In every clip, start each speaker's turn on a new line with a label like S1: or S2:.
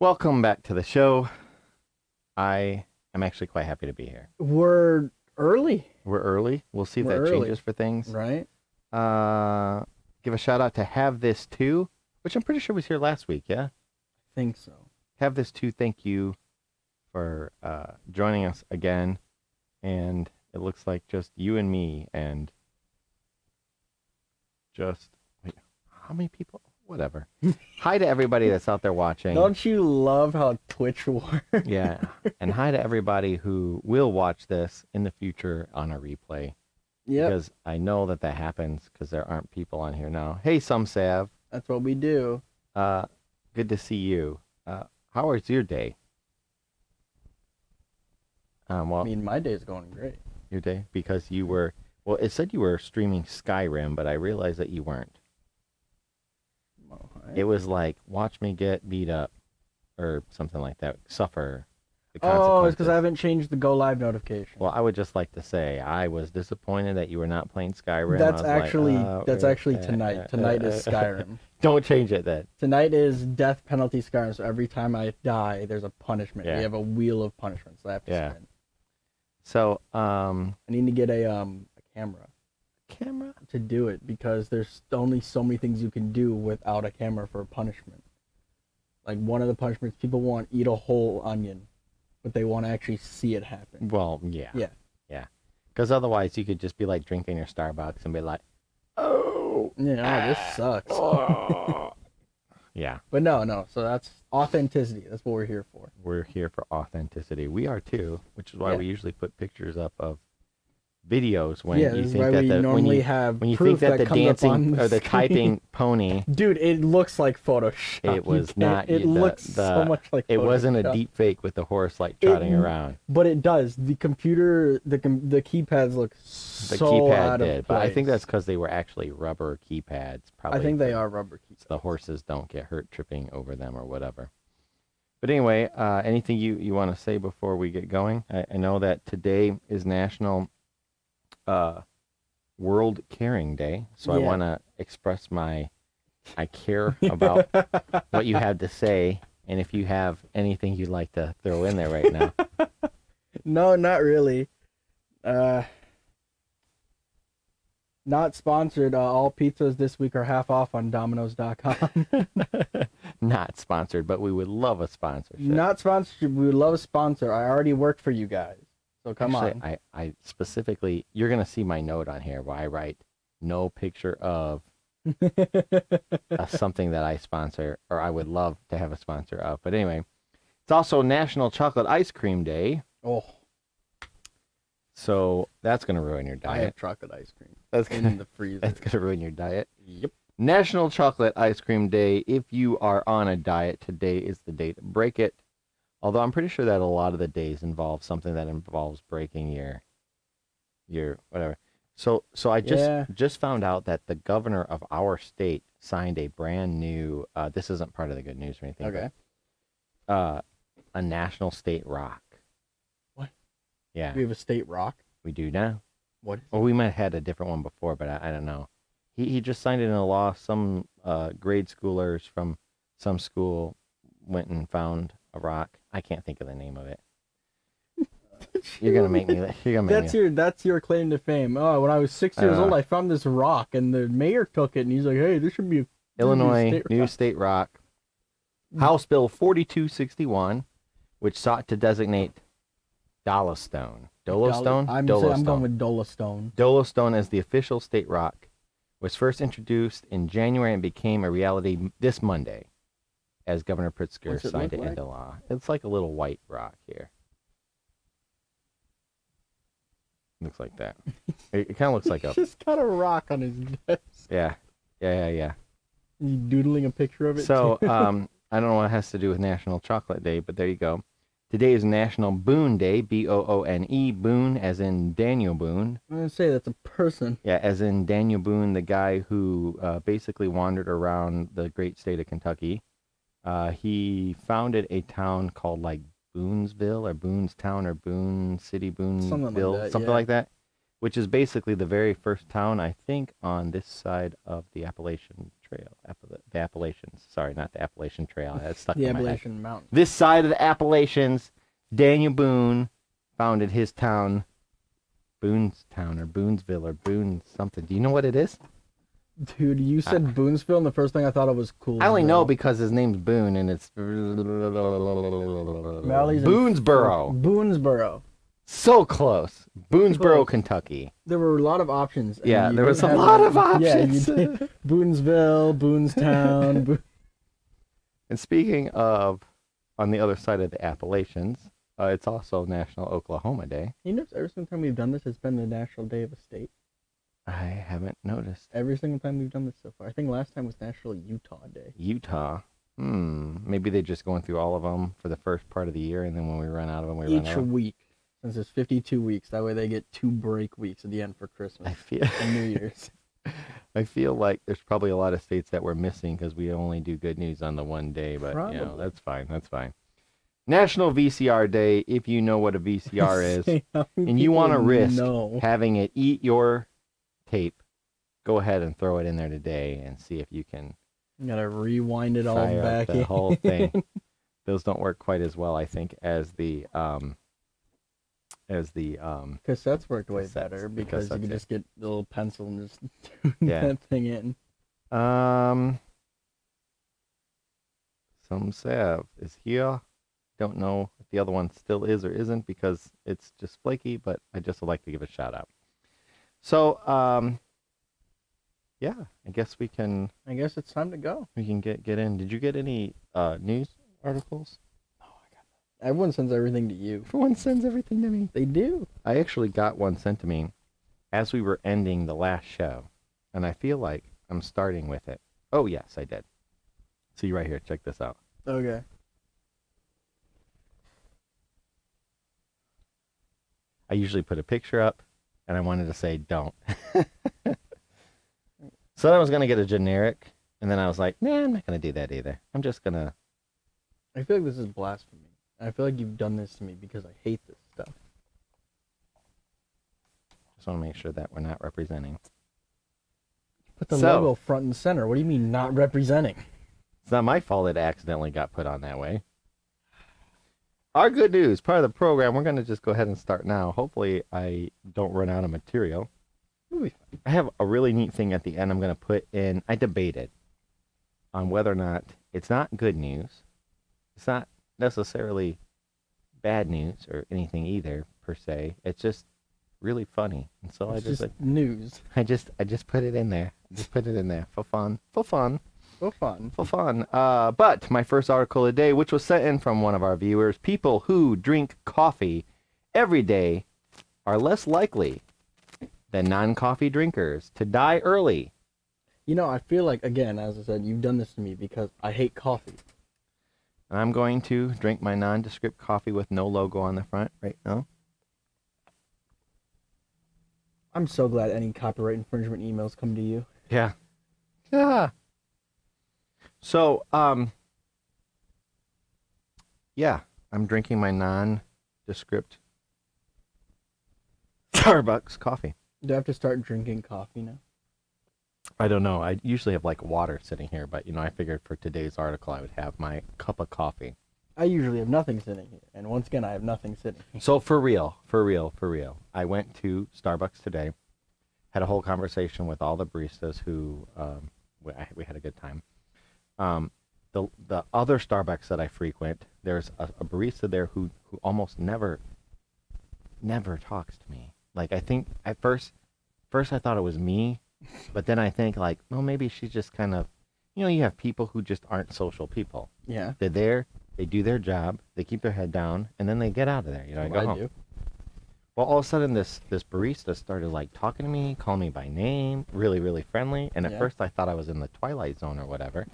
S1: Welcome back to the show. I am actually quite happy to be here.
S2: We're early.
S1: We're early. We'll see if
S2: We're
S1: that
S2: early.
S1: changes for things.
S2: Right?
S1: Give a shout out to Have This Too, which I'm pretty sure was here last week, yeah?
S2: I think so.
S1: Have This Too, thank you for joining us again. And it looks like just you and me and just, wait, how many people? Whatever. Hi to everybody that's out there watching.
S2: Don't you love how Twitch works?
S1: Yeah. And hi to everybody who will watch this in the future on a replay.
S2: Yep.
S1: Because I know that happens because there aren't people on here now. Hey, Some Sav.
S2: That's what we do.
S1: Good to see you. How was your day? Well,
S2: I mean, my day's going great.
S1: your day? Because you were, well, it said you were streaming Skyrim, but I realized that you weren't.
S2: Well,
S1: It was like, watch me get beat up or something like that. Suffer the
S2: Oh, it's
S1: consequences.
S2: because I haven't changed the go live notification.
S1: Well, I would just like to say I was disappointed that you were not playing Skyrim.
S2: that's
S1: I was
S2: actually
S1: like,
S2: that's actually tonight. Tonight is Skyrim.
S1: Don't change it then.
S2: Tonight is death penalty Skyrim. So every time I die, there's a punishment.
S1: Yeah.
S2: We have a wheel of punishments that I have to
S1: Yeah.
S2: spin.
S1: So,
S2: I need to get a camera
S1: camera?
S2: to do it because there's only so many things you can do without a camera for a punishment. Like one of the punishments, people want eat a whole onion, but they want to actually see it happen.
S1: Well, yeah.
S2: Yeah.
S1: Yeah. Because otherwise you could just be like drinking your Starbucks and be like, oh.
S2: Yeah, this sucks.
S1: Oh. Yeah.
S2: But no. So that's authenticity. That's what we're here for.
S1: We're here for authenticity. We are too, which is why
S2: Yeah.
S1: we usually put pictures up of videos when
S2: Yeah,
S1: you
S2: this is
S1: think
S2: why
S1: that
S2: we
S1: the
S2: normally have
S1: when you
S2: proof
S1: think that the
S2: comes up
S1: dancing
S2: on
S1: or the
S2: screen.
S1: typing pony,
S2: Dude, it looks like Photoshop.
S1: it was
S2: You can't-
S1: not.
S2: It
S1: the-
S2: looks
S1: the-
S2: so much like
S1: It wasn't a
S2: Photoshop.
S1: deep fake with the horse like trotting
S2: It-
S1: around.
S2: But it does. The computer, the keypads look
S1: The
S2: so
S1: keypad
S2: out of
S1: did, but I think
S2: place.
S1: that's because they were actually rubber keypads. Probably.
S2: I think they
S1: for-
S2: are rubber keypads.
S1: so the horses don't get hurt tripping over them or whatever. But anyway, anything you want to say before we get going? I know that today is National World Caring Day, so I
S2: Yeah.
S1: want to express I care about what you have to say, and if you have anything you'd like to throw in there right now.
S2: No, not really. Not sponsored. All pizzas this week are half off on Domino's.com.
S1: Not sponsored, but we would love a sponsorship.
S2: Not sponsored. We would love a sponsor. I already work for you guys, so come
S1: Actually,
S2: on.
S1: I specifically, you're going to see my note on here where I write no picture of something that I sponsor or I would love to have a sponsor of. But anyway, it's also National Chocolate Ice Cream Day.
S2: Oh,
S1: So that's going to ruin your
S2: I have
S1: diet.
S2: chocolate ice cream
S1: That's
S2: in
S1: going
S2: the freezer.
S1: to ruin your diet.
S2: Yep.
S1: National Chocolate Ice Cream Day. If you are on a diet, today is the day to break it. Although I'm pretty sure that a lot of the days involve something that involves breaking your whatever. So I just found out that the governor of our state signed a brand new. This isn't part of the good news or anything.
S2: Okay.
S1: But, a national state rock.
S2: What?
S1: Yeah,
S2: We have a state rock.
S1: we do now.
S2: What?
S1: Well, we might have had a different one before, but I don't know. He just signed it into law. Some grade schoolers from some school went and found a rock. I can't think of the name of it. You're gonna make me. You're gonna make me.
S2: That's your claim to fame. Oh, when I was 6 years old, I found this rock, and the mayor took it, and he's like, "Hey, this should be a
S1: Illinois
S2: new
S1: new
S2: state rock."
S1: state rock. House Bill 4261, which sought to designate Dolostone. Dolostone?
S2: I'm
S1: Dolostone.
S2: going with Dolostone.
S1: Dolostone as the official state rock was first introduced in January and became a reality this Monday as Governor Pritzker
S2: What's it
S1: signed
S2: look
S1: it
S2: like?
S1: into law. It's like a little white rock here. Looks like that. It kind of looks like a...
S2: He's just got a rock on his desk.
S1: Yeah.
S2: You doodling a picture of it.
S1: So,
S2: too?
S1: I don't know what it has to do with National Chocolate Day, but there you go. Today is National Boone Day, B-O-O-N-E, Boone, as in Daniel Boone.
S2: I'm gonna say that's a person.
S1: Yeah, as in Daniel Boone, the guy who basically wandered around the great state of Kentucky. He founded a town called like Boonesville or Boonestown or Boone City, Booneville, something like that, which is basically the very first town, I think, on this side of the Appalachian Trail, the Appalachians. Sorry, not the Appalachian Trail. That's stuck
S2: The
S1: in my head.
S2: Appalachian Mountain.
S1: This side of the Appalachians, Daniel Boone founded his town, Boonestown or Boonesville or Boone something. Do you know what it is?
S2: Dude, you said Boonesville, and the first thing I thought of was cool.
S1: I only know because his name's Boone, and it's
S2: Mally's in
S1: Boonesboro.
S2: Boonesboro.
S1: So close. Boonesboro, Kentucky.
S2: There were a lot of options. and
S1: Yeah,
S2: you
S1: there was
S2: didn't
S1: a
S2: have
S1: lot
S2: one.
S1: of options.
S2: Yeah, you did. Boonesville, Boonestown.
S1: And speaking of on the other side of the Appalachians, it's also National Oklahoma Day.
S2: You know, every single time we've done this, it's been the National Day of a State.
S1: I haven't noticed.
S2: Every single time we've done this so far. I think last time was National Utah Day.
S1: Utah. Maybe they're just going through all of them for the first part of the year, and then when we run out of them, we run out
S2: Each
S1: of them.
S2: week. Since it's 52 weeks, that way they get 2 break weeks at the end for Christmas
S1: I feel
S2: and New Year's.
S1: I feel like there's probably a lot of states that we're missing because we only do good news on the one day, but you know,
S2: Probably.
S1: that's fine. That's fine. National VCR Day, if you know what a VCR is,
S2: Say how many
S1: and you want to
S2: people
S1: risk
S2: know.
S1: having it eat your tape, go ahead and throw it in there today and see if you can
S2: You gotta rewind it all
S1: fire up
S2: back
S1: the
S2: in.
S1: whole thing. Those don't work quite as well, I think, as the
S2: Cassettes worked way
S1: Cassettes,
S2: better
S1: the
S2: because you
S1: cassettes,
S2: could
S1: yeah.
S2: just get the little pencil and just tune
S1: Yeah.
S2: that thing in.
S1: Some Sav is here. Don't know if the other one still is or isn't because it's just flaky, but I just would like to give a shout out. So, yeah, I guess we can
S2: I guess it's time to go.
S1: get in. Did you get any news articles?
S2: Everyone sends everything to you.
S1: Everyone sends everything to me.
S2: They do.
S1: I actually got one sent to me as we were ending the last show, and I feel like I'm starting with it. Oh, yes, I did. See right here. Check this out.
S2: Okay.
S1: I usually put a picture up, and I wanted to say don't. So I was going to get a generic, and then I was like, nah, I'm not going to do that either. I'm just going to...
S2: I feel like this is blasphemy. I feel like you've done this to me because I hate this stuff.
S1: Just want to make sure that we're not representing.
S2: Put the
S1: So-
S2: logo front and center. What do you mean not representing?
S1: It's not my fault it accidentally got put on that way. Our good news, part of the program, we're going to just go ahead and start now. Hopefully I don't run out of material.
S2: It'll be fine.
S1: I have a really neat thing at the end I'm going to put in. I debated on whether or not it's not good news. It's not necessarily bad news or anything either, per se. It's just really funny. And so
S2: It's
S1: I just,
S2: just news.
S1: I just put it in there. Just put it in there for fun. For fun.
S2: So fun.
S1: For fun. But my first article of the day, which was sent in from one of our viewers, people who drink coffee every day are less likely than non-coffee drinkers to die early.
S2: You know, I feel like, again, as I said, you've done this to me because I hate coffee.
S1: And I'm going to drink my nondescript coffee with no logo on the front right now.
S2: I'm so glad any copyright infringement emails come to you.
S1: Yeah. Yeah. So, yeah, I'm drinking my nondescript Starbucks coffee.
S2: Do I have to start drinking coffee now?
S1: I don't know. I usually have like water sitting here, but you know, I figured for today's article I would have my cup of coffee.
S2: I usually have nothing sitting here. And once again, I have nothing sitting here.
S1: So for real, I went to Starbucks today, had a whole conversation with all the baristas who, we had a good time. The other Starbucks that I frequent, there's a barista there who almost never talks to me. Like I think at first I thought it was me, but then I think like, well, maybe she's just kind of, you know, you have people who just aren't social people.
S2: Yeah.
S1: They're there, they do their job, they keep their head down, and then they get out of there. You know,
S2: Well,
S1: go
S2: I
S1: home.
S2: do.
S1: Well, all of a sudden, this barista started like talking to me, calling me by name, really, really friendly. And at
S2: Yeah.
S1: first, I thought I was in the Twilight Zone or whatever.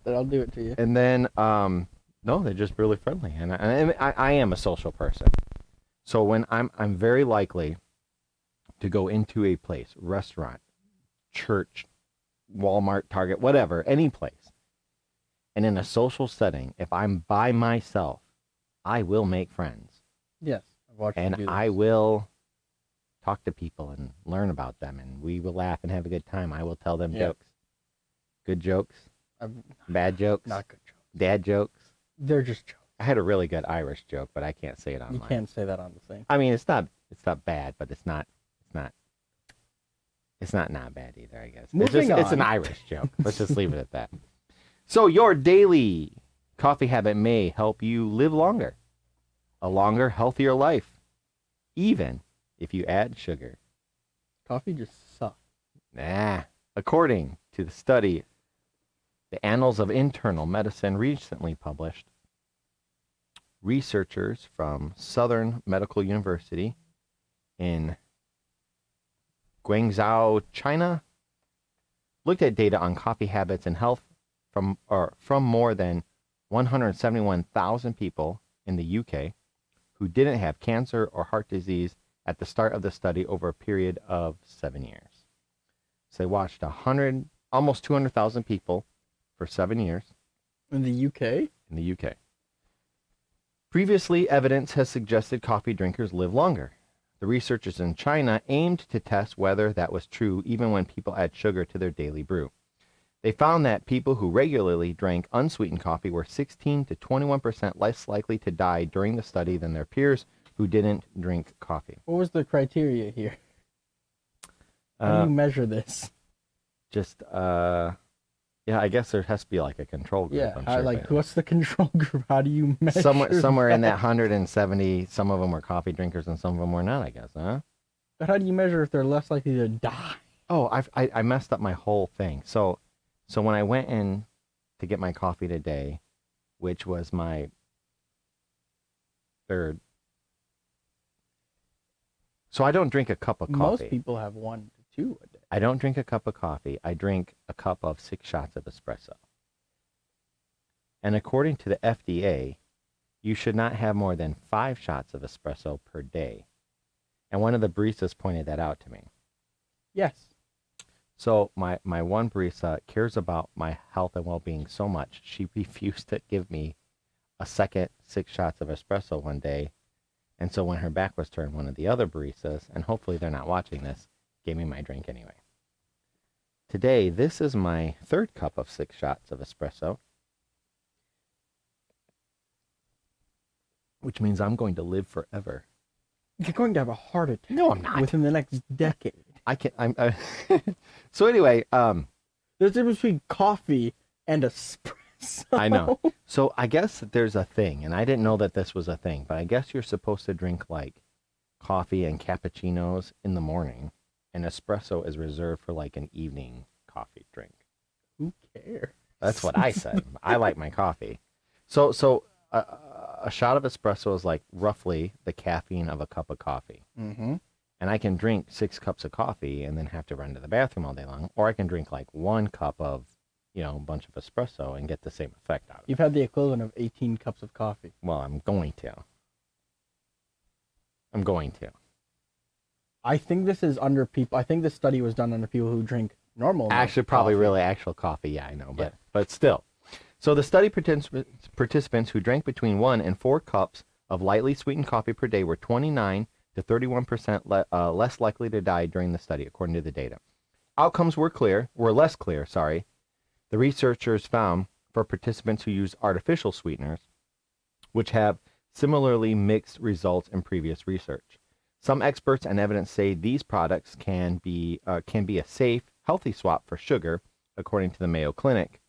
S2: But I'll do it to you.
S1: And then, no, they're just really friendly, and I am a social person. So when I'm very likely to go into a place, restaurant, church, Walmart, Target, whatever, any place, and in a social setting, if I'm by myself, I will make friends.
S2: Yes. I've watched you
S1: And
S2: do this.
S1: I will talk to people and learn about them, and we will laugh and have a good time. I will tell them
S2: Yeah.
S1: jokes. Good jokes, Bad jokes?
S2: Not good jokes.
S1: Dad jokes?
S2: They're just jokes.
S1: I had a really good Irish joke, but I can't say it online.
S2: You can't say that on the thing.
S1: I mean, it's not bad, but it's not bad either, I guess.
S2: Moving
S1: It's an
S2: on.
S1: Irish joke. Let's just leave it at that. So your daily coffee habit may help you live longer, a longer, healthier life, even if you add sugar.
S2: Coffee just sucks.
S1: Nah. According to the study, the Annals of Internal Medicine recently published, researchers from Southern Medical University in Guangzhou, China, looked at data on coffee habits and health from more than 171,000 people in the UK who didn't have cancer or heart disease at the start of the study over a period of 7 years. So they watched almost 200,000 people for 7 years.
S2: In the UK?
S1: In the UK. Previously, evidence has suggested coffee drinkers live longer. The researchers in China aimed to test whether that was true even when people add sugar to their daily brew. They found that people who regularly drank unsweetened coffee were 16 to 21% less likely to die during the study than their peers who didn't drink coffee.
S2: What was the criteria here? How do you measure this?
S1: Just, yeah, I guess there has to be like a control group.
S2: Yeah,
S1: I'm sure,
S2: like what's the control group? How do you measure
S1: somewhere in that 170, some of them were coffee drinkers and some of them were not, I guess, huh?
S2: But how do you measure if they're less likely to die?
S1: Oh, I messed up my whole thing. So when I went in to get my coffee today, which was my third. So I don't drink a cup of coffee.
S2: Most people have 1 to 2 a day.
S1: I don't drink a cup of coffee. I drink a cup of 6 shots of espresso. And according to the FDA, you should not have more than 5 shots of espresso per day. And one of the baristas pointed that out to me.
S2: Yes.
S1: So my one barista cares about my health and well-being so much, she refused to give me a second 6 shots of espresso one day. And so when her back was turned, one of the other baristas, and hopefully they're not watching this, gave me my drink anyway. Today, this is my third cup of 6 shots of espresso, which means I'm going to live forever.
S2: You're going to have a heart attack.
S1: No, I'm not.
S2: Within the next decade.
S1: So anyway,
S2: there's a difference between coffee and espresso.
S1: I know. So I guess that there's a thing, and I didn't know that this was a thing, but I guess you're supposed to drink like coffee and cappuccinos in the morning, and espresso is reserved for like an evening coffee drink.
S2: Who cares?
S1: That's what I said. I like my coffee. So a shot of espresso is like roughly the caffeine of a cup of coffee.
S2: Mm-hmm.
S1: And I can drink 6 cups of coffee and then have to run to the bathroom all day long, or I can drink like 1 cup of, a bunch of espresso and get the same effect out of it.
S2: You've had the equivalent of 18 cups of coffee.
S1: Well, I'm going to.
S2: I think this is under people. I think this study was done under people who drink normal.
S1: Actually, probably
S2: coffee.
S1: really actual coffee. Yeah, I know, but still. So the study participants who drank between 1 and 4 cups of lightly sweetened coffee per day were 29 to 31% less likely to die during the study, according to the data. Outcomes were less clear. The researchers found for participants who use artificial sweeteners, which have similarly mixed results in previous research. Some experts and evidence say these products can be a safe, healthy swap for sugar, according to the Mayo Clinic,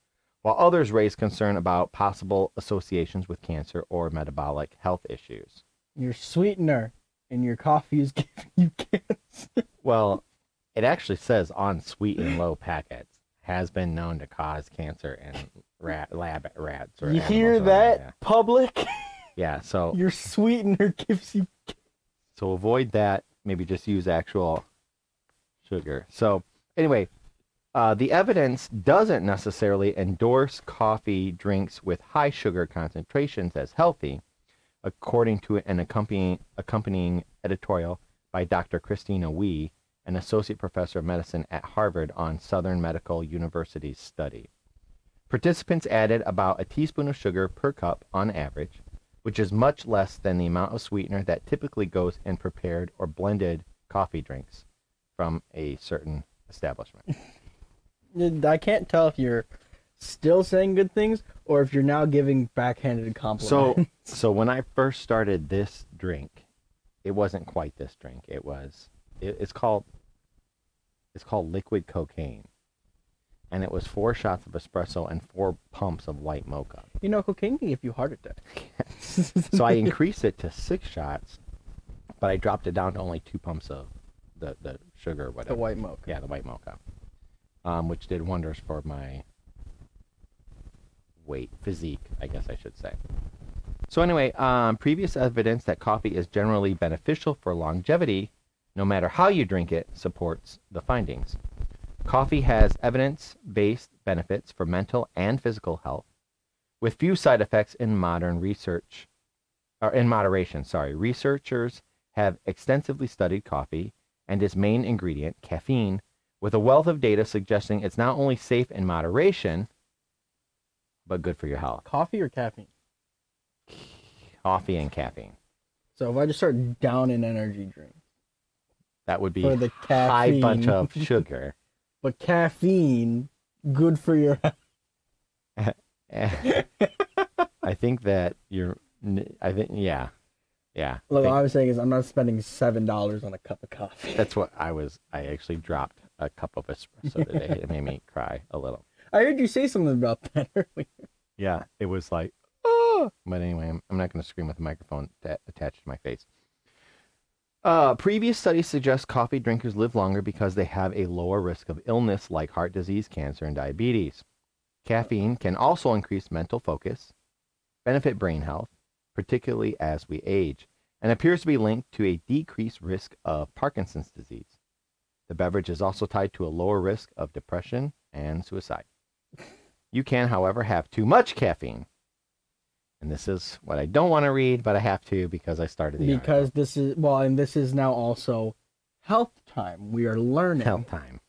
S1: while others raise concern about possible associations with cancer or metabolic health issues.
S2: Your sweetener in your coffee is giving you cancer.
S1: Well, it actually says on sweet and low packets has been known to cause cancer in lab rats. Or
S2: you hear that,
S1: yeah.
S2: public?
S1: Yeah, so
S2: your sweetener gives you.
S1: So avoid that. Maybe just use actual sugar. So anyway, the evidence doesn't necessarily endorse coffee drinks with high sugar concentrations as healthy, according to an accompanying editorial by Dr. Christina Wee, an associate professor of medicine at Harvard on Southern Medical University's study. Participants added about a teaspoon of sugar per cup on average, which is much less than the amount of sweetener that typically goes in prepared or blended coffee drinks from a certain establishment.
S2: I can't tell if you're still saying good things, or if you're now giving backhanded compliments.
S1: So when I first started this drink, it wasn't quite this drink. It's called liquid cocaine, and it was 4 shots of espresso and 4 pumps of white mocha.
S2: You know, cocaine can give you heart attack.
S1: So I increased it to 6 shots, but I dropped it down to only 2 pumps of the sugar or whatever.
S2: The white mocha.
S1: Yeah, the white mocha, which did wonders for my physique, I guess I should say. So anyway, previous evidence that coffee is generally beneficial for longevity, no matter how you drink it, supports the findings. Coffee has evidence-based benefits for mental and physical health, with few side effects in modern research, or in moderation. Researchers have extensively studied coffee and its main ingredient, caffeine, with a wealth of data suggesting it's not only safe in moderation, but good for your health.
S2: Coffee or caffeine?
S1: Coffee and caffeine.
S2: So if I just start downing energy drinks,
S1: that would be
S2: for the
S1: high
S2: caffeine.
S1: bunch of sugar.
S2: But caffeine, good for your health.
S1: I think that yeah.
S2: Look, all I was saying is I'm not spending $7 on a cup of coffee.
S1: That's what I actually dropped a cup of espresso today. It made me cry a little.
S2: I heard you say something about that earlier.
S1: Yeah, it was like, oh. But anyway, I'm not going to scream with the microphone attached to my face. Previous studies suggest coffee drinkers live longer because they have a lower risk of illness like heart disease, cancer, and diabetes. Caffeine can also increase mental focus, benefit brain health, particularly as we age, and appears to be linked to a decreased risk of Parkinson's disease. The beverage is also tied to a lower risk of depression and suicide. You can, however, have too much caffeine. And this is what I don't want to read, but I have to because I started the
S2: Because
S1: article.
S2: this is now also health time. We are learning.
S1: Health time.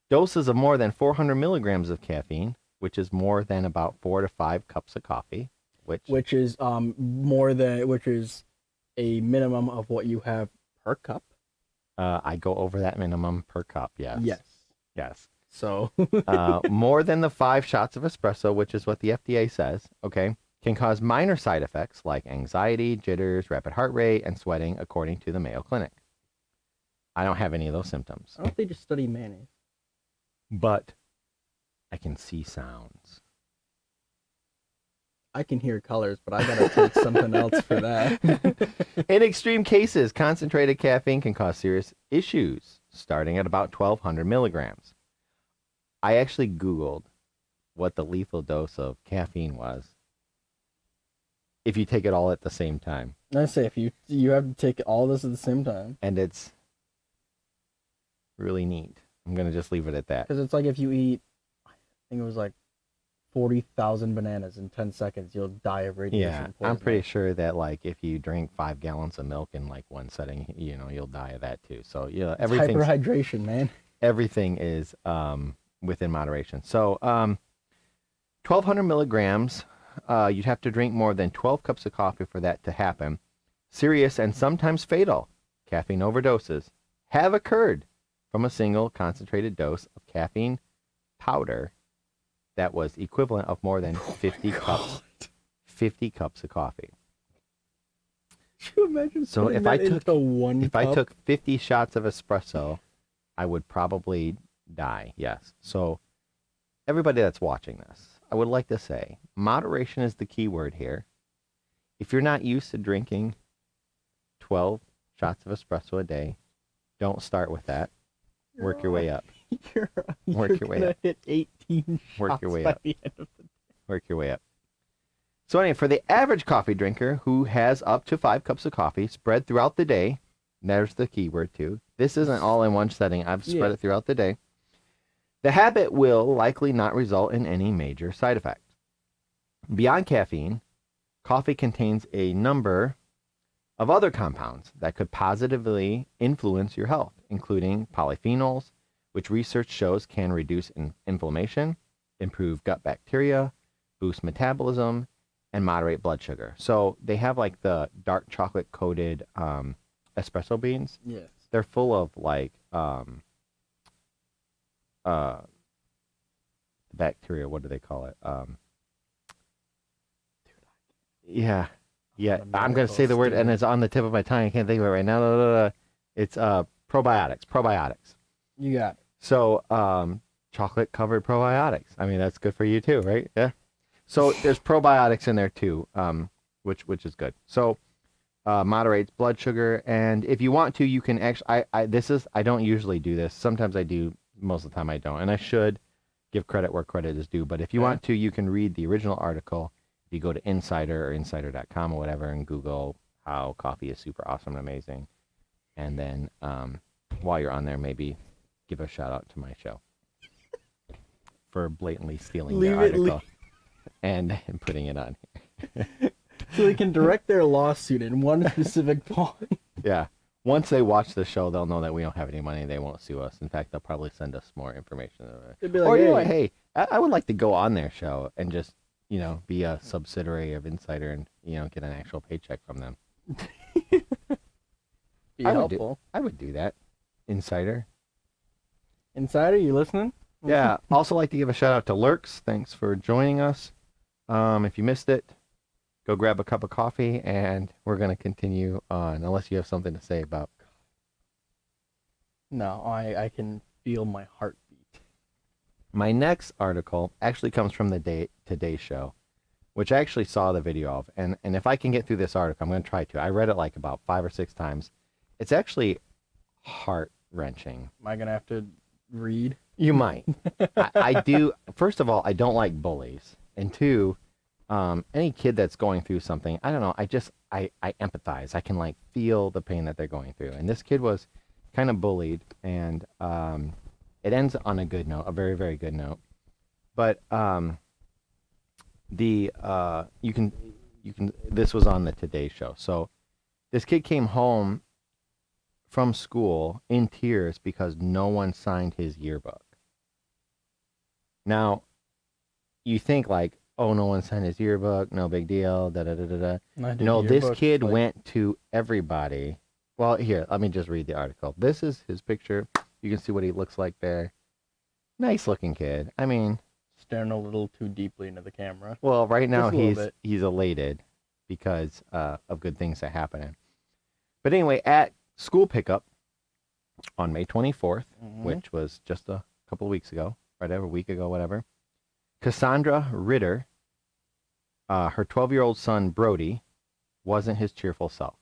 S1: Doses of more than 400 milligrams of caffeine, which is more than about 4 to 5 cups of coffee, which
S2: is a minimum of what you have per cup.
S1: I go over that minimum per cup. Yes. Yes.
S2: So
S1: more than the 5 shots of espresso, which is what the FDA says. Okay. Can cause minor side effects like anxiety, jitters, rapid heart rate, and sweating, according to the Mayo Clinic. I don't have any of those symptoms.
S2: I don't think they just study mayonnaise.
S1: But I can see sounds.
S2: I can hear colors, but I gotta take something else for that.
S1: In extreme cases, concentrated caffeine can cause serious issues, starting at about 1,200 milligrams. I actually Googled what the lethal dose of caffeine was if you take it all at the same time.
S2: I say if you have to take all this at the same time.
S1: And it's really neat. I'm going to just leave it at that.
S2: Because it's like if you eat, I think it was like 40,000 bananas in 10 seconds, you'll die of radiation poisoning.
S1: I'm pretty sure that like if you drink 5 gallons of milk in like one setting, you'll die of that too. So everything.
S2: Hyperhydration, man.
S1: Everything is within moderation. So 1,200 milligrams. You'd have to drink more than 12 cups of coffee for that to happen. Serious and sometimes fatal caffeine overdoses have occurred from a single concentrated dose of caffeine powder that was equivalent of more than 50 cups of coffee.
S2: Could you imagine?
S1: So if I took 50 shots of espresso, I would probably die. Yes. So everybody that's watching this, I would like to say moderation is the key word here. If you're not used to drinking 12 shots of espresso a day, don't start with that. Work your way up. Work your way up.
S2: Hit 18
S1: Work your way
S2: by
S1: up.
S2: the end of the day.
S1: Work your way up. So anyway, for the average coffee drinker who has up to 5 cups of coffee spread throughout the day, there's the key word too. This isn't all in one setting. I've spread it throughout the day. The habit will likely not result in any major side effects. Beyond caffeine, coffee contains a number of other compounds that could positively influence your health, including polyphenols, which research shows can reduce inflammation, improve gut bacteria, boost metabolism, and moderate blood sugar. So they have like the dark chocolate coated espresso beans.
S2: Yes.
S1: They're full of like the bacteria. What do they call it? Yeah. Yeah. I'm going to say the word, and it's on the tip of my tongue. I can't think of it right now. It's probiotics. Probiotics.
S2: You got it.
S1: So, chocolate covered probiotics. I mean, that's good for you too, right? Yeah. So there's probiotics in there too, which is good. So, moderates blood sugar, and if you want to, you can actually. I don't usually do this. Sometimes I do. Most of the time I don't, and I should give credit where credit is due. But if you want to, you can read the original article. If you go to Insider or Insider.com or whatever and Google how coffee is super awesome and amazing, and then while you're on there, maybe give a shout out to my show for blatantly stealing their article and putting it on here.
S2: So they can direct their lawsuit in one specific point.
S1: Yeah. Once they watch the show, they'll know that we don't have any money. They won't sue us. In fact, they'll probably send us more information.
S2: They'd be like,
S1: or you know what? Hey, I would like to go on their show and just, be a subsidiary of Insider and, get an actual paycheck from them.
S2: Be helpful.
S1: I would do that. Insider.
S2: Insider, you listening?
S1: Yeah. Also like to give a shout out to Lurks. Thanks for joining us. If you missed it, go grab a cup of coffee, and we're going to continue on, unless you have something to say about.
S2: No, I can feel my heartbeat.
S1: My next article actually comes from the Today Show, which I actually saw the video of. And if I can get through this article, I'm going to try to. I read it like about 5 or 6 times. It's actually heart-wrenching.
S2: Am I going to have to read?
S1: You might. I do. First of all, I don't like bullies. And 2, any kid that's going through something, I don't know, I empathize. I can feel the pain that they're going through. And this kid was kind of bullied, and it ends on a good note, a very, very good note. But this was on the Today Show. So this kid came home from school in tears because no one signed his yearbook. Now, you think oh, no one signed his yearbook, no big deal, da-da-da-da-da. No, this kid went to everybody. Well, here, let me just read the article. This is his picture. You can see what he looks like there. Nice looking kid. I mean,
S2: staring a little too deeply into the camera.
S1: Well, right now he's elated because of good things that happen. But anyway, at school pickup on May 24th, which was just a couple of weeks ago, right, a week ago, whatever, Cassandra Ritter, her 12-year-old son Brody, wasn't his cheerful self.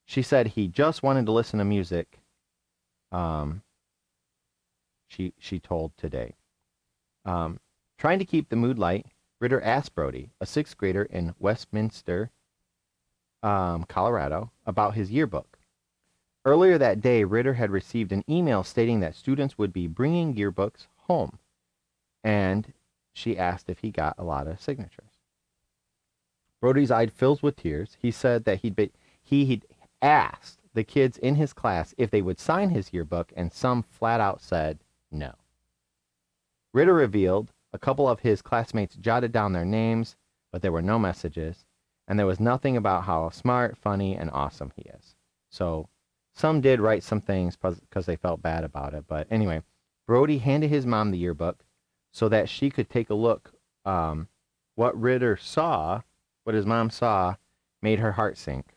S1: She said he just wanted to listen to music. She told Today. Trying to keep the mood light, Ritter asked Brody, a 6th grader in Westminster, Colorado, about his yearbook. Earlier that day, Ritter had received an email stating that students would be bringing yearbooks home, and she asked if he got a lot of signatures. Brody's eyes filled with tears. He said that he'd asked the kids in his class if they would sign his yearbook, and some flat out said no. Ritter revealed a couple of his classmates jotted down their names, but there were no messages, and there was nothing about how smart, funny, and awesome he is. So some did write some things because they felt bad about it. But anyway, Brody handed his mom the yearbook so that she could take a look. What Ritter saw, what his mom saw, made her heart sink.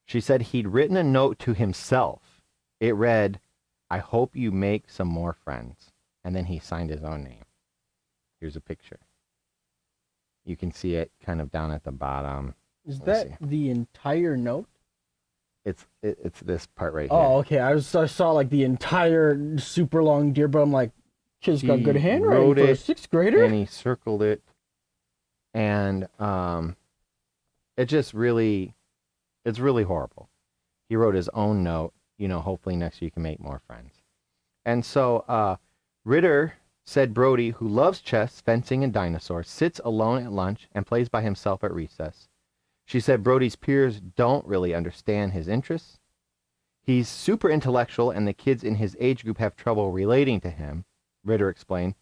S1: She said he'd written a note to himself. It read, "I hope you make some more friends." And then he signed his own name. Here's a picture. You can see it kind of down at the bottom.
S2: Is that the entire note?
S1: It's this part right here.
S2: Oh, okay. I saw the entire super long yearbook. I'm like, kid's got good handwriting for a 6th grader.
S1: And he circled it. And it's really horrible. He wrote his own note, hopefully next year you can make more friends. And so Ritter said Brody, who loves chess, fencing, and dinosaurs, sits alone at lunch and plays by himself at recess. She said Brody's peers don't really understand his interests. He's super intellectual, and the kids in his age group have trouble relating to him, Ritter explained.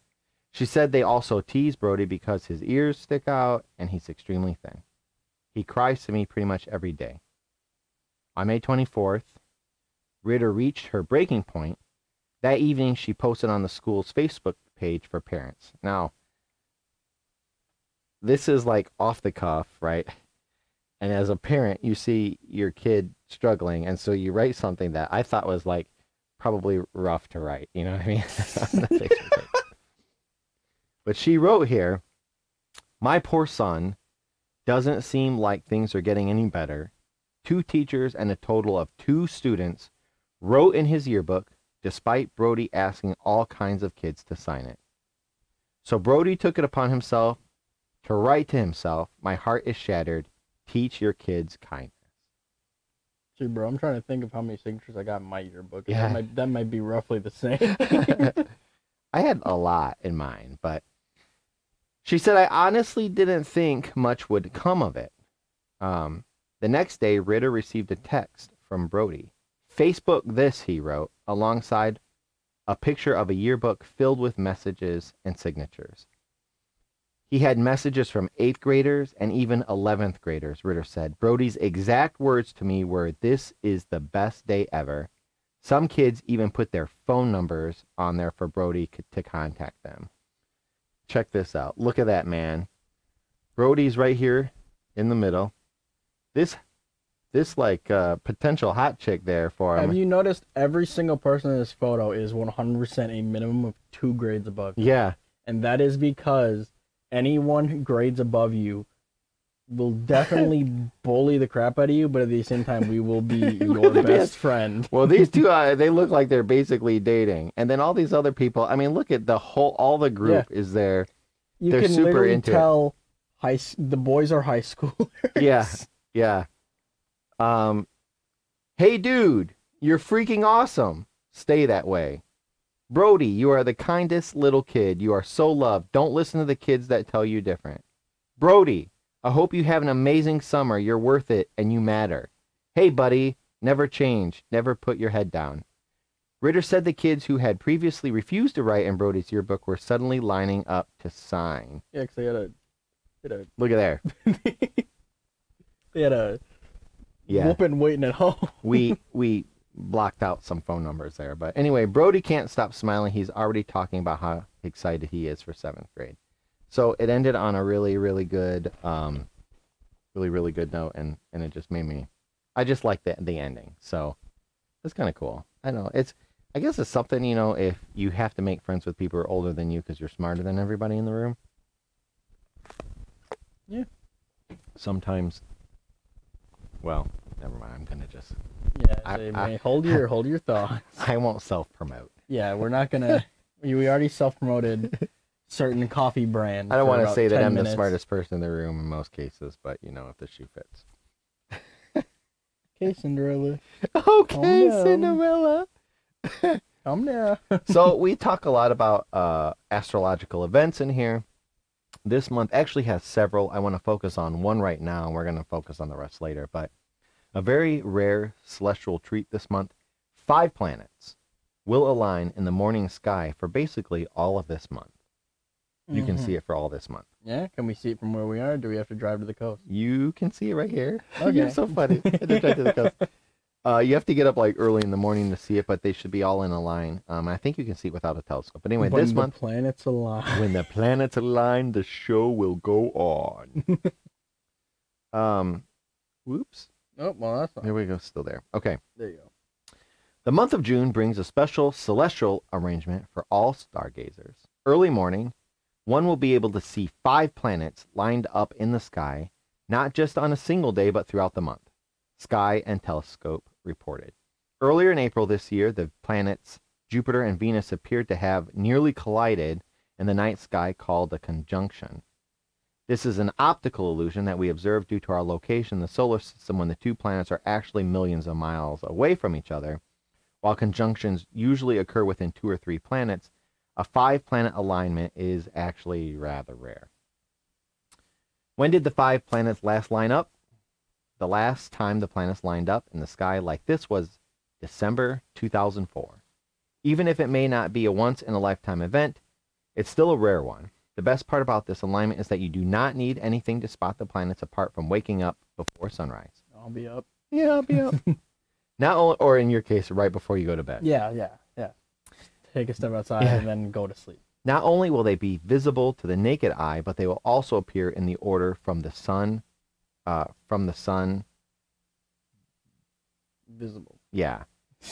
S1: She said they also tease Brody because his ears stick out and he's extremely thin. He cries to me pretty much every day. On May 24th, Ritter reached her breaking point. That evening, she posted on the school's Facebook page for parents. Now, this is like off the cuff, right? And as a parent, you see your kid struggling, and so you write something that I thought was like probably rough to write. You know what I mean? On the picture page. But she wrote here, "My poor son, doesn't seem like things are getting any better. 2 teachers and a total of 2 students wrote in his yearbook, despite Brody asking all kinds of kids to sign it. So Brody took it upon himself to write to himself, 'My heart is shattered. Teach your kids kindness.'"
S2: See, bro, I'm trying to think of how many signatures I got in my yearbook.
S1: Yeah.
S2: That might be roughly the same.
S1: I had a lot in mine, but she said, "I honestly didn't think much would come of it." The next day, Ritter received a text from Brody. "Facebook this," he wrote, alongside a picture of a yearbook filled with messages and signatures. He had messages from 8th graders and even 11th graders, Ritter said. "Brody's exact words to me were, 'This is the best day ever.' Some kids even put their phone numbers on there for Brody to contact them." Check this out. Look at that, man. Brody's right here in the middle. This like potential hot chick there for him.
S2: Have you noticed every single person in this photo is 100% a minimum of 2 grades above you?
S1: Yeah.
S2: And that is because anyone grades above you will definitely bully the crap out of you, but at the same time, we will be your best friend.
S1: Well, these two, they look like they're basically dating. And then all these other people, I mean, look at all the group is there.
S2: They're
S1: super
S2: literally
S1: into
S2: tell the boys are high schoolers.
S1: Yeah, yeah. "Hey, dude, you're freaking awesome. Stay that way. Brody, you are the kindest little kid. You are so loved. Don't listen to the kids that tell you different. Brody, I hope you have an amazing summer. You're worth it and you matter. Hey, buddy, never change. Never put your head down." Ritter said the kids who had previously refused to write in Brody's yearbook were suddenly lining up to sign.
S2: Yeah, because they had a
S1: Look at there.
S2: they had a
S1: Yeah.
S2: whooping waiting at home.
S1: We blocked out some phone numbers there. But anyway, Brody can't stop smiling. He's already talking about how excited he is for 7th grade. So it ended on a really, really good, really good note. And it just made me, I just like the ending. So it's kind of cool. I know I guess it's something, you know, if you have to make friends with people who are older than you because you're smarter than everybody in the room.
S2: Yeah.
S1: Sometimes, well, never mind. I'm going to just...
S2: Yeah, hold your thoughts.
S1: I won't self-promote.
S2: Yeah, we're not gonna. We already self-promoted certain coffee brands.
S1: I don't want to say that I'm
S2: minutes.
S1: the smartest person in the room in most cases, but you know, if the shoe fits.
S2: Okay, Cinderella.
S1: Okay,
S2: down.
S1: Cinderella.
S2: Calm down.
S1: So we talk a lot about astrological events in here. This month actually has several. I want to focus on one right now, and we're going to focus on the rest later. But a very rare celestial treat this month. 5 planets will align in the morning sky for basically all of this month. You can see it for all this month.
S2: Yeah, can we see it from where we are? Or do we have to drive to the coast?
S1: You can see it right here.
S2: Okay.
S1: You're so funny. I just drive to the coast. You have to get up like early in the morning to see it, but they should be all in a line. I think you can see it without a telescope. But anyway, this month,
S2: planets align.
S1: when the planets align, the show will go on. Whoops.
S2: Oh, well, that's not.
S1: There we go. Still there. Okay.
S2: There you go.
S1: The month of June brings a special celestial arrangement for all stargazers. Early morning, one will be able to see 5 planets lined up in the sky, not just on a single day, but throughout the month. Sky and Telescope reported. Earlier in April this year, the planets Jupiter and Venus appeared to have nearly collided in the night sky, called a conjunction. This is an optical illusion that we observe due to our location in the solar system when the 2 planets are actually millions of miles away from each other. While conjunctions usually occur within 2 or 3 planets, a 5-planet alignment is actually rather rare. When did the 5 planets last line up? The last time the planets lined up in the sky like this was December 2004. Even if it may not be a once-in-a-lifetime event, it's still a rare one. The best part about this alignment is that you do not need anything to spot the planets apart from waking up before sunrise.
S2: I'll be up.
S1: Yeah, I'll be up. Not only, or in your case, right before you go to bed.
S2: Yeah. Take a step outside and then go to sleep.
S1: Not only will they be visible to the naked eye, but they will also appear in the order from the sun.
S2: Visible.
S1: Yeah.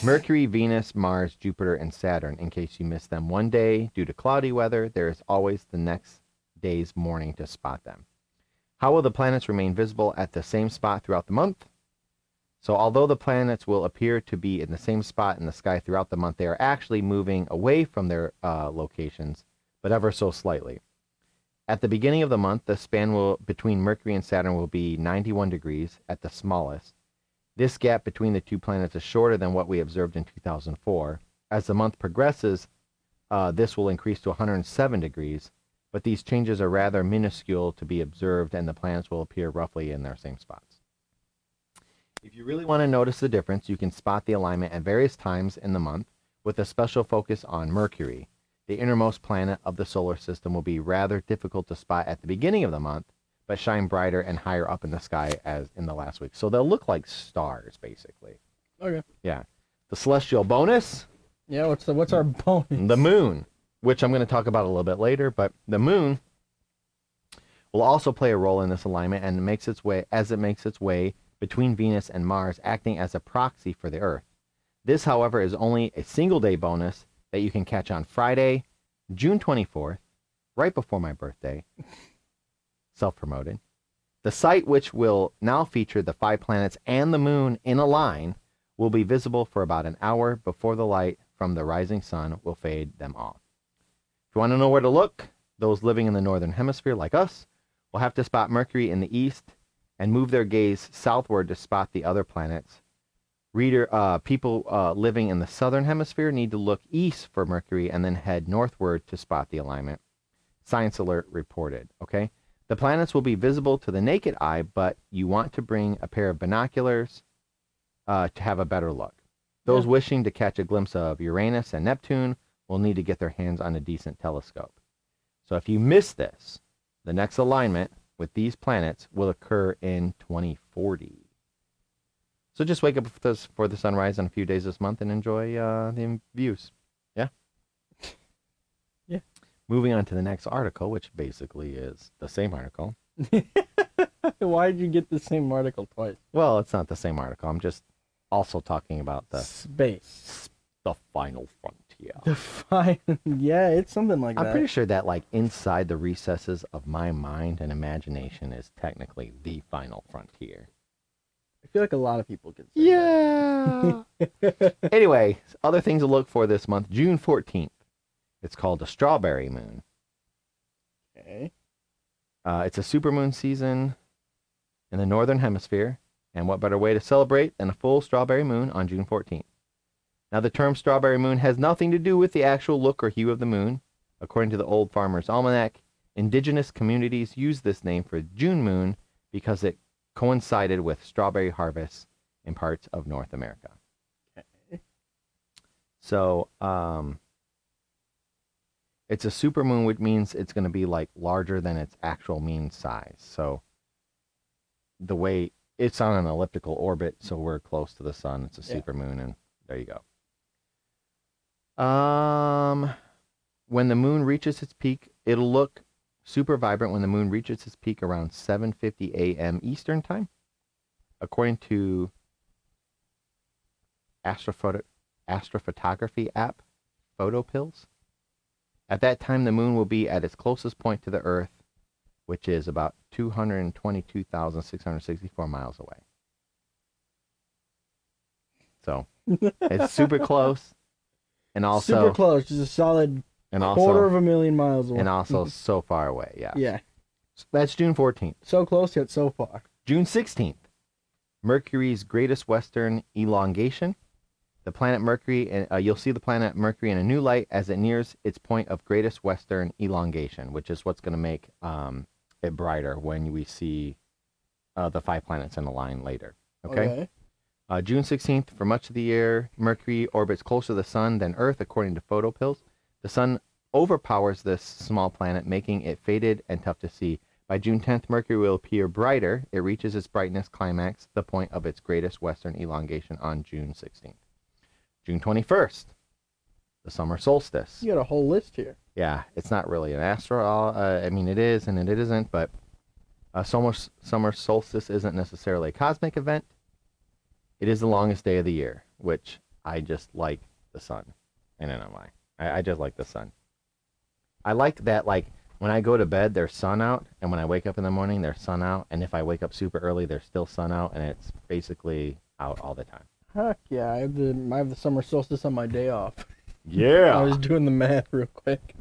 S1: Mercury, Venus, Mars, Jupiter, and Saturn. In case you missed them one day due to cloudy weather, there is always the next day's morning to spot them. How will the planets remain visible at the same spot throughout the month? So although the planets will appear to be in the same spot in the sky throughout the month, they are actually moving away from their locations, but ever so slightly. At the beginning of the month, the span between Mercury and Saturn will be 91 degrees at the smallest. This gap between the two planets is shorter than what we observed in 2004. As the month progresses, this will increase to 107 degrees, but these changes are rather minuscule to be observed, and the planets will appear roughly in their same spots. If you really want to notice the difference, you can spot the alignment at various times in the month, with a special focus on Mercury. The innermost planet of the solar system will be rather difficult to spot at the beginning of the month, but shine brighter and higher up in the sky as in the last week. So they'll look like stars, basically.
S2: Okay.
S1: Yeah. The celestial bonus?
S2: Yeah, what's our bonus?
S1: The moon, which I'm going to talk about a little bit later, but the moon will also play a role in this alignment and makes its way between Venus and Mars, acting as a proxy for the Earth. This, however, is only a single-day bonus that you can catch on Friday, June 24th, right before my birthday. Self-promoted. The site, which will now feature the 5 planets and the moon in a line, will be visible for about an hour before the light from the rising sun will fade them off. If you want to know where to look, those living in the northern hemisphere like us will have to spot Mercury in the east and move their gaze southward to spot the other planets. People living in the southern hemisphere need to look east for Mercury and then head northward to spot the alignment. Science Alert reported, okay? The planets will be visible to the naked eye, but you want to bring a pair of binoculars to have a better look. Those wishing to catch a glimpse of Uranus and Neptune will need to get their hands on a decent telescope. So if you miss this, the next alignment with these planets will occur in 2040. So just wake up for the sunrise on a few days this month and enjoy the views. Yeah?
S2: Yeah.
S1: Moving on to the next article, which basically is the same article.
S2: Why did you get the same article twice?
S1: Well, it's not the same article. I'm just also talking about the
S2: space.
S1: The final frontier.
S2: Yeah, it's something like that.
S1: I'm pretty sure that, like, inside the recesses of my mind and imagination is technically the final frontier.
S2: I feel like a lot of people can say
S1: that. Anyway, other things to look for this month. June 14th. It's called a strawberry moon.
S2: Okay.
S1: It's a supermoon season in the northern hemisphere. And what better way to celebrate than a full strawberry moon on June 14th? Now, the term strawberry moon has nothing to do with the actual look or hue of the moon. According to the Old Farmer's Almanac, indigenous communities use this name for June moon because it coincided with strawberry harvests in parts of North America.
S2: Okay.
S1: So, it's a supermoon, which means it's going to be like larger than its actual mean size. So, the way it's on an elliptical orbit, so we're close to the sun. It's a supermoon, and there you go. When the moon reaches its peak, it'll look super vibrant when the moon reaches its peak around 7:50 a.m. Eastern time, according to astrophotography app PhotoPills. At that time, the moon will be at its closest point to the Earth, which is about 222,664 miles away. So it's super close, and also
S2: super close, just a solid quarter of a million miles away,
S1: and also so far away. Yeah.
S2: Yeah.
S1: So that's June 14th.
S2: So close yet so far.
S1: June 16th. Mercury's greatest western elongation. The planet Mercury, and you'll see the planet Mercury in a new light as it nears its point of greatest western elongation, which is what's going to make it brighter when we see the 5 planets in a line later. Okay. June 16th, for much of the year, Mercury orbits closer to the sun than Earth, according to PhotoPills. The sun overpowers this small planet, making it faded and tough to see. By June 10th, Mercury will appear brighter. It reaches its brightness climax, the point of its greatest western elongation, on June 16th. June 21st, the summer solstice.
S2: You got a whole list here.
S1: Yeah, it's not really an astro. I mean, it is and it isn't, but summer solstice isn't necessarily a cosmic event. It is the longest day of the year, which I just like the sun. I don't know why. I just like the sun. I like that, like, when I go to bed, there's sun out, and when I wake up in the morning, there's sun out, and if I wake up super early, there's still sun out, and it's basically out all the time.
S2: Heck yeah, I have the summer solstice on my day off.
S1: Yeah.
S2: I was doing the math real quick.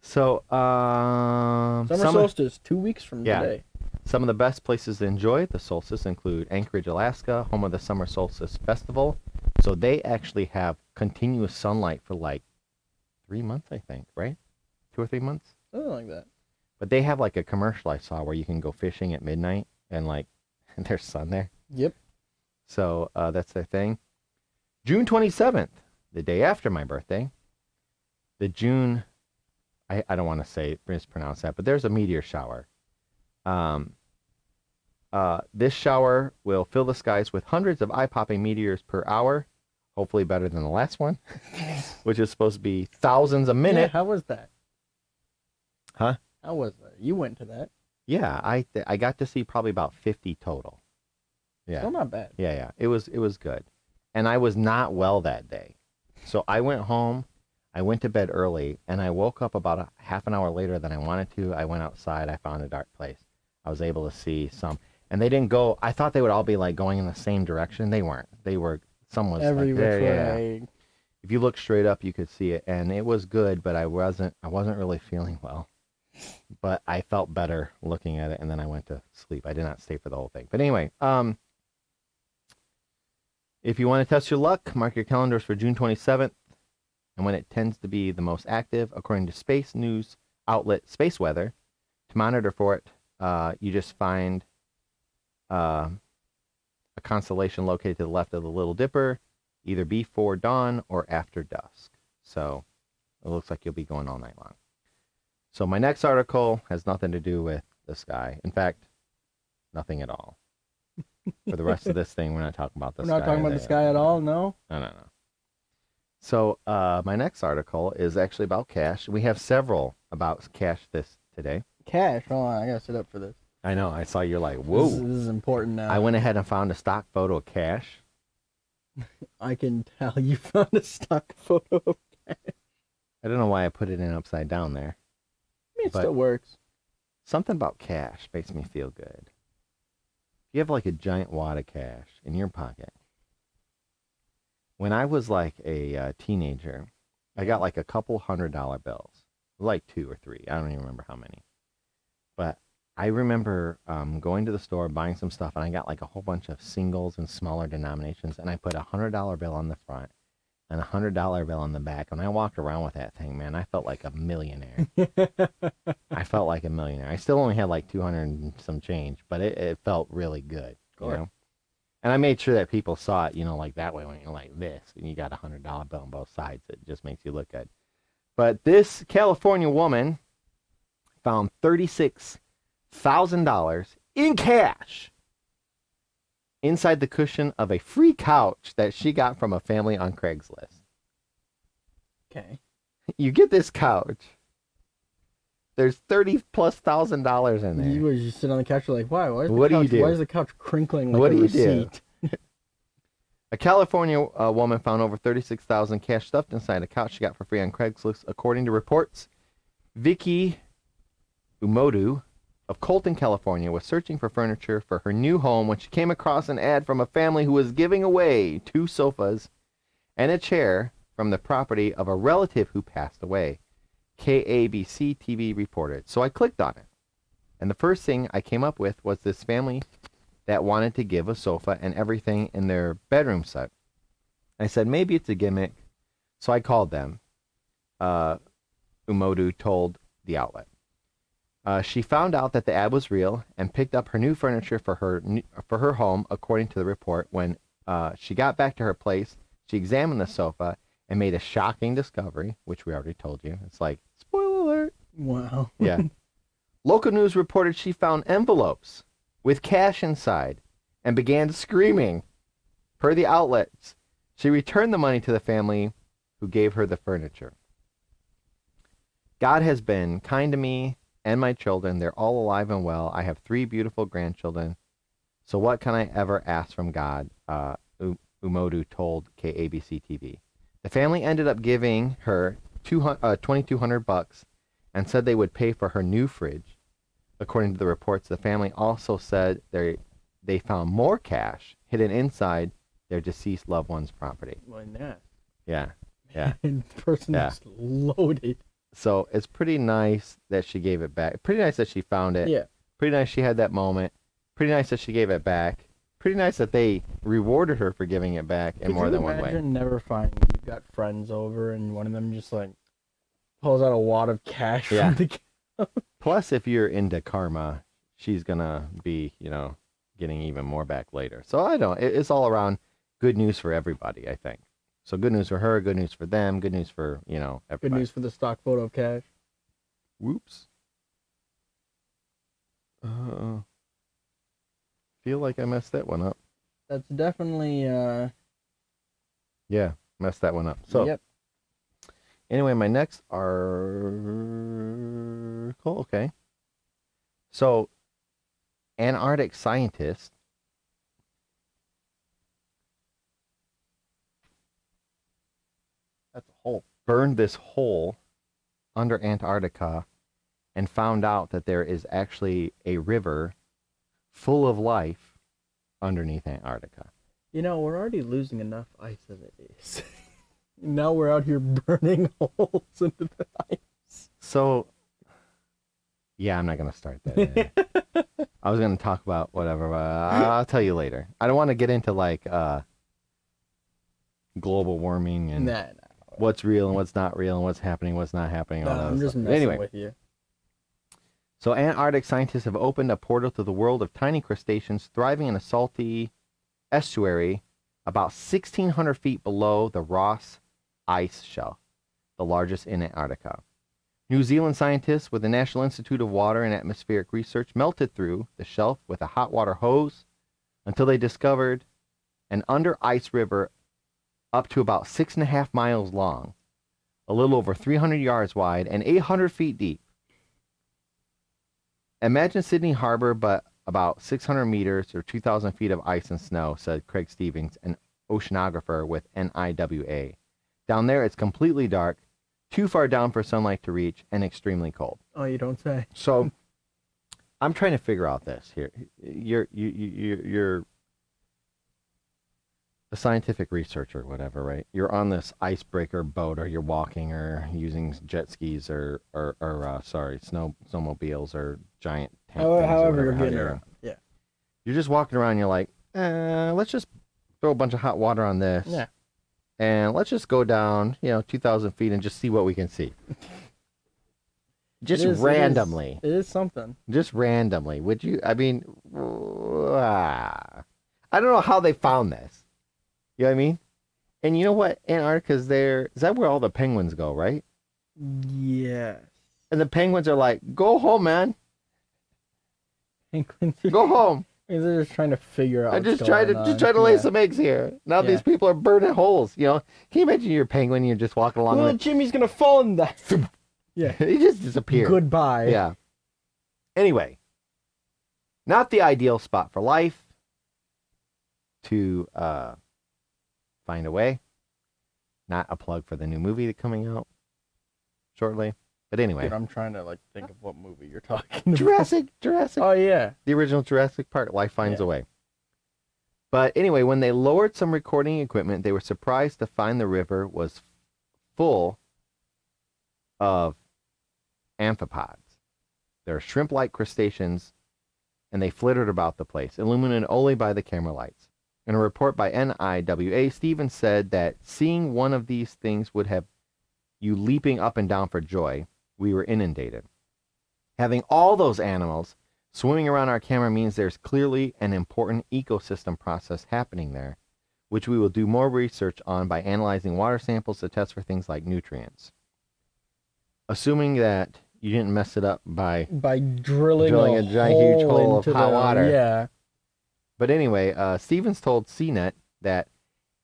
S1: So,
S2: Summer solstice, 2 weeks from today.
S1: Some of the best places to enjoy the solstice include Anchorage, Alaska, home of the Summer Solstice Festival. So they actually have continuous sunlight for like 3 months, I think, right? 2 or 3 months?
S2: Something like that.
S1: But they have like a commercial I saw where you can go fishing at midnight and like there's sun there.
S2: Yep.
S1: So that's their thing. June 27th, the day after my birthday. I don't want to mispronounce that, but there's a meteor shower. This shower will fill the skies with hundreds of eye-popping meteors per hour, hopefully better than the last one, which is supposed to be thousands a minute.
S2: Yeah, how was that?
S1: Huh?
S2: How was that? You went to that.
S1: Yeah, I got to see probably about 50 total. Yeah.
S2: Still not bad.
S1: Yeah. It was good. And I was not well that day. So I went home, I went to bed early, and I woke up about a half an hour later than I wanted to. I went outside, I found a dark place. I was able to see some. And they didn't go, I thought they would all be like going in the same direction. They weren't. They were, some was
S2: every
S1: like
S2: which
S1: there,
S2: way.
S1: yeah. If you look straight up, you could see it. And it was good, but I wasn't really feeling well. But I felt better looking at it, and then I went to sleep. I did not stay for the whole thing. But anyway, if you want to test your luck, mark your calendars for June 27th, and when it tends to be the most active, according to space news outlet Space Weather. To monitor for it, you just find a constellation located to the left of the Little Dipper, either before dawn or after dusk. So it looks like you'll be going all night long. So my next article has nothing to do with the sky. In fact, nothing at all. For the rest of this thing, we're not talking about the sky.
S2: We're not talking about the sky at all, no?
S1: No. So my next article is actually about cash. We have several about cash today.
S2: Cash? Hold on, I gotta sit up for this.
S1: I know. I saw you're like, whoa.
S2: This is important now.
S1: I went ahead and found a stock photo of cash.
S2: I can tell you found a stock photo of cash.
S1: I don't know why I put it in upside down there.
S2: It still works.
S1: Something about cash makes me feel good. If you have like a giant wad of cash in your pocket. When I was like a teenager, I got like a couple $100 bills. Like 2 or 3. I don't even remember how many. But I remember going to the store, buying some stuff, and I got like a whole bunch of singles and smaller denominations, and I put a $100 bill on the front and a $100 bill on the back. When I walked around with that thing, man, I felt like a millionaire. I felt like a millionaire. I still only had like 200 and some change, but it felt really good, you know? And I made sure that people saw it, you know, like that way when you're like this, and you got a $100 bill on both sides. It just makes you look good. But this California woman found $36,000 in cash inside the cushion of a free couch that she got from a family on Craigslist.
S2: Okay.
S1: You get this couch. There's $30,000+ in there.
S2: You were just sitting on the couch, you're like, why? Why is the couch crinkling like
S1: what
S2: a
S1: do you
S2: receipt?
S1: do? A California woman found over $36,000 cash stuffed inside a couch she got for free on Craigslist, according to reports. Vicky Umodu of Colton, California, was searching for furniture for her new home when she came across an ad from a family who was giving away 2 sofas and a chair from the property of a relative who passed away. KABC TV reported. So I clicked on it. And the first thing I came up with was this family that wanted to give a sofa and everything in their bedroom set. I said, maybe it's a gimmick. So I called them. Umodu told the outlet. She found out that the ad was real and picked up her new furniture for her home, according to the report. When she got back to her place, she examined the sofa and made a shocking discovery, which we already told you. It's like, spoiler alert.
S2: Wow.
S1: Yeah. Local news reported she found envelopes with cash inside and began screaming. Per the outlets, she returned the money to the family who gave her the furniture. God has been kind to me and my children. They're all alive and well. I have 3 beautiful grandchildren. So what can I ever ask from God? Umodu told KABC TV. The family ended up giving her $2,200 and said they would pay for her new fridge. According to the reports, the family also said they found more cash hidden inside their deceased loved one's property.
S2: Why not?
S1: Yeah, yeah.
S2: And the person is loaded.
S1: So it's pretty nice that she gave it back. Pretty nice that she found it.
S2: Yeah.
S1: Pretty nice she had that moment. Pretty nice that she gave it back. Pretty nice that they rewarded her for giving it back in more than one way.
S2: Could you imagine never finding you've got friends over and one of them just like pulls out a wad of cash from the couch?
S1: Plus, if you're into karma, she's gonna be, getting even more back later. So it's all around good news for everybody, I think. So good news for her, good news for them, good news for, everybody.
S2: Good news for the stock photo of cash.
S1: Whoops. Feel like I messed that one up.
S2: That's definitely
S1: Yeah, messed that one up. So
S2: yep.
S1: Anyway, my next article, okay. So Antarctic scientists burned this hole under Antarctica and found out that there is actually a river full of life underneath Antarctica.
S2: We're already losing enough ice as it is. Now we're out here burning holes into the ice.
S1: So, yeah, I'm not going to start that. I was going to talk about whatever, but I'll tell you later. I don't want to get into, global warming and what's real and what's not real and what's happening, what's not happening. All
S2: I'm just
S1: stuff.
S2: messing with you.
S1: So Antarctic scientists have opened a portal to the world of tiny crustaceans thriving in a salty estuary about 1,600 feet below the Ross Ice Shelf, the largest in Antarctica. New Zealand scientists with the National Institute of Water and Atmospheric Research melted through the shelf with a hot water hose until they discovered an under-ice river up to about 6.5 miles long, a little over 300 yards wide, and 800 feet deep. Imagine Sydney Harbor, but about 600 meters or 2,000 feet of ice and snow, said Craig Stevens, an oceanographer with NIWA. Down there, it's completely dark, too far down for sunlight to reach, and extremely cold.
S2: Oh, you don't say.
S1: So, I'm trying to figure out this here. You're a scientific researcher or whatever, right? You're on this icebreaker boat, or you're walking, or using jet skis, or snowmobiles, or giant tank things,
S2: however you're getting around. Yeah.
S1: You're just walking around. You're like, let's just throw a bunch of hot water on this.
S2: Yeah.
S1: And let's just go down, 2,000 feet and just see what we can see. Just randomly.
S2: It is something.
S1: Just randomly. Would you? I mean, I don't know how they found this. You know what I mean? And you know what? Antarctica's there. Is that where all the penguins go, right?
S2: Yes.
S1: And the penguins are like, go home, man.
S2: Penguins.
S1: Go home.
S2: They're just trying to figure out.
S1: I'm just trying to lay some eggs here. Now these people are burning holes. Can you imagine you're a penguin and you're just walking along?
S2: Well, Jimmy's gonna fall in that. Yeah.
S1: He just disappeared.
S2: Goodbye.
S1: Yeah. Anyway, not the ideal spot for life to find a way. Not a plug for the new movie that's coming out shortly. But anyway.
S2: Dude, I'm trying to think of what movie you're talking about.
S1: Jurassic.
S2: Oh, yeah.
S1: The original Jurassic Park, Life Finds a Way. But anyway, when they lowered some recording equipment, they were surprised to find the river was full of amphipods. They're shrimp-like crustaceans, and they flittered about the place, illuminated only by the camera lights. In a report by NIWA, Stevens said that seeing one of these things would have you leaping up and down for joy. We were inundated. Having all those animals swimming around our camera means there's clearly an important ecosystem process happening there, which we will do more research on by analyzing water samples to test for things like nutrients. Assuming that you didn't mess it up by
S2: drilling
S1: a giant huge hole of hot water.
S2: Yeah.
S1: But anyway, Stevens told CNET that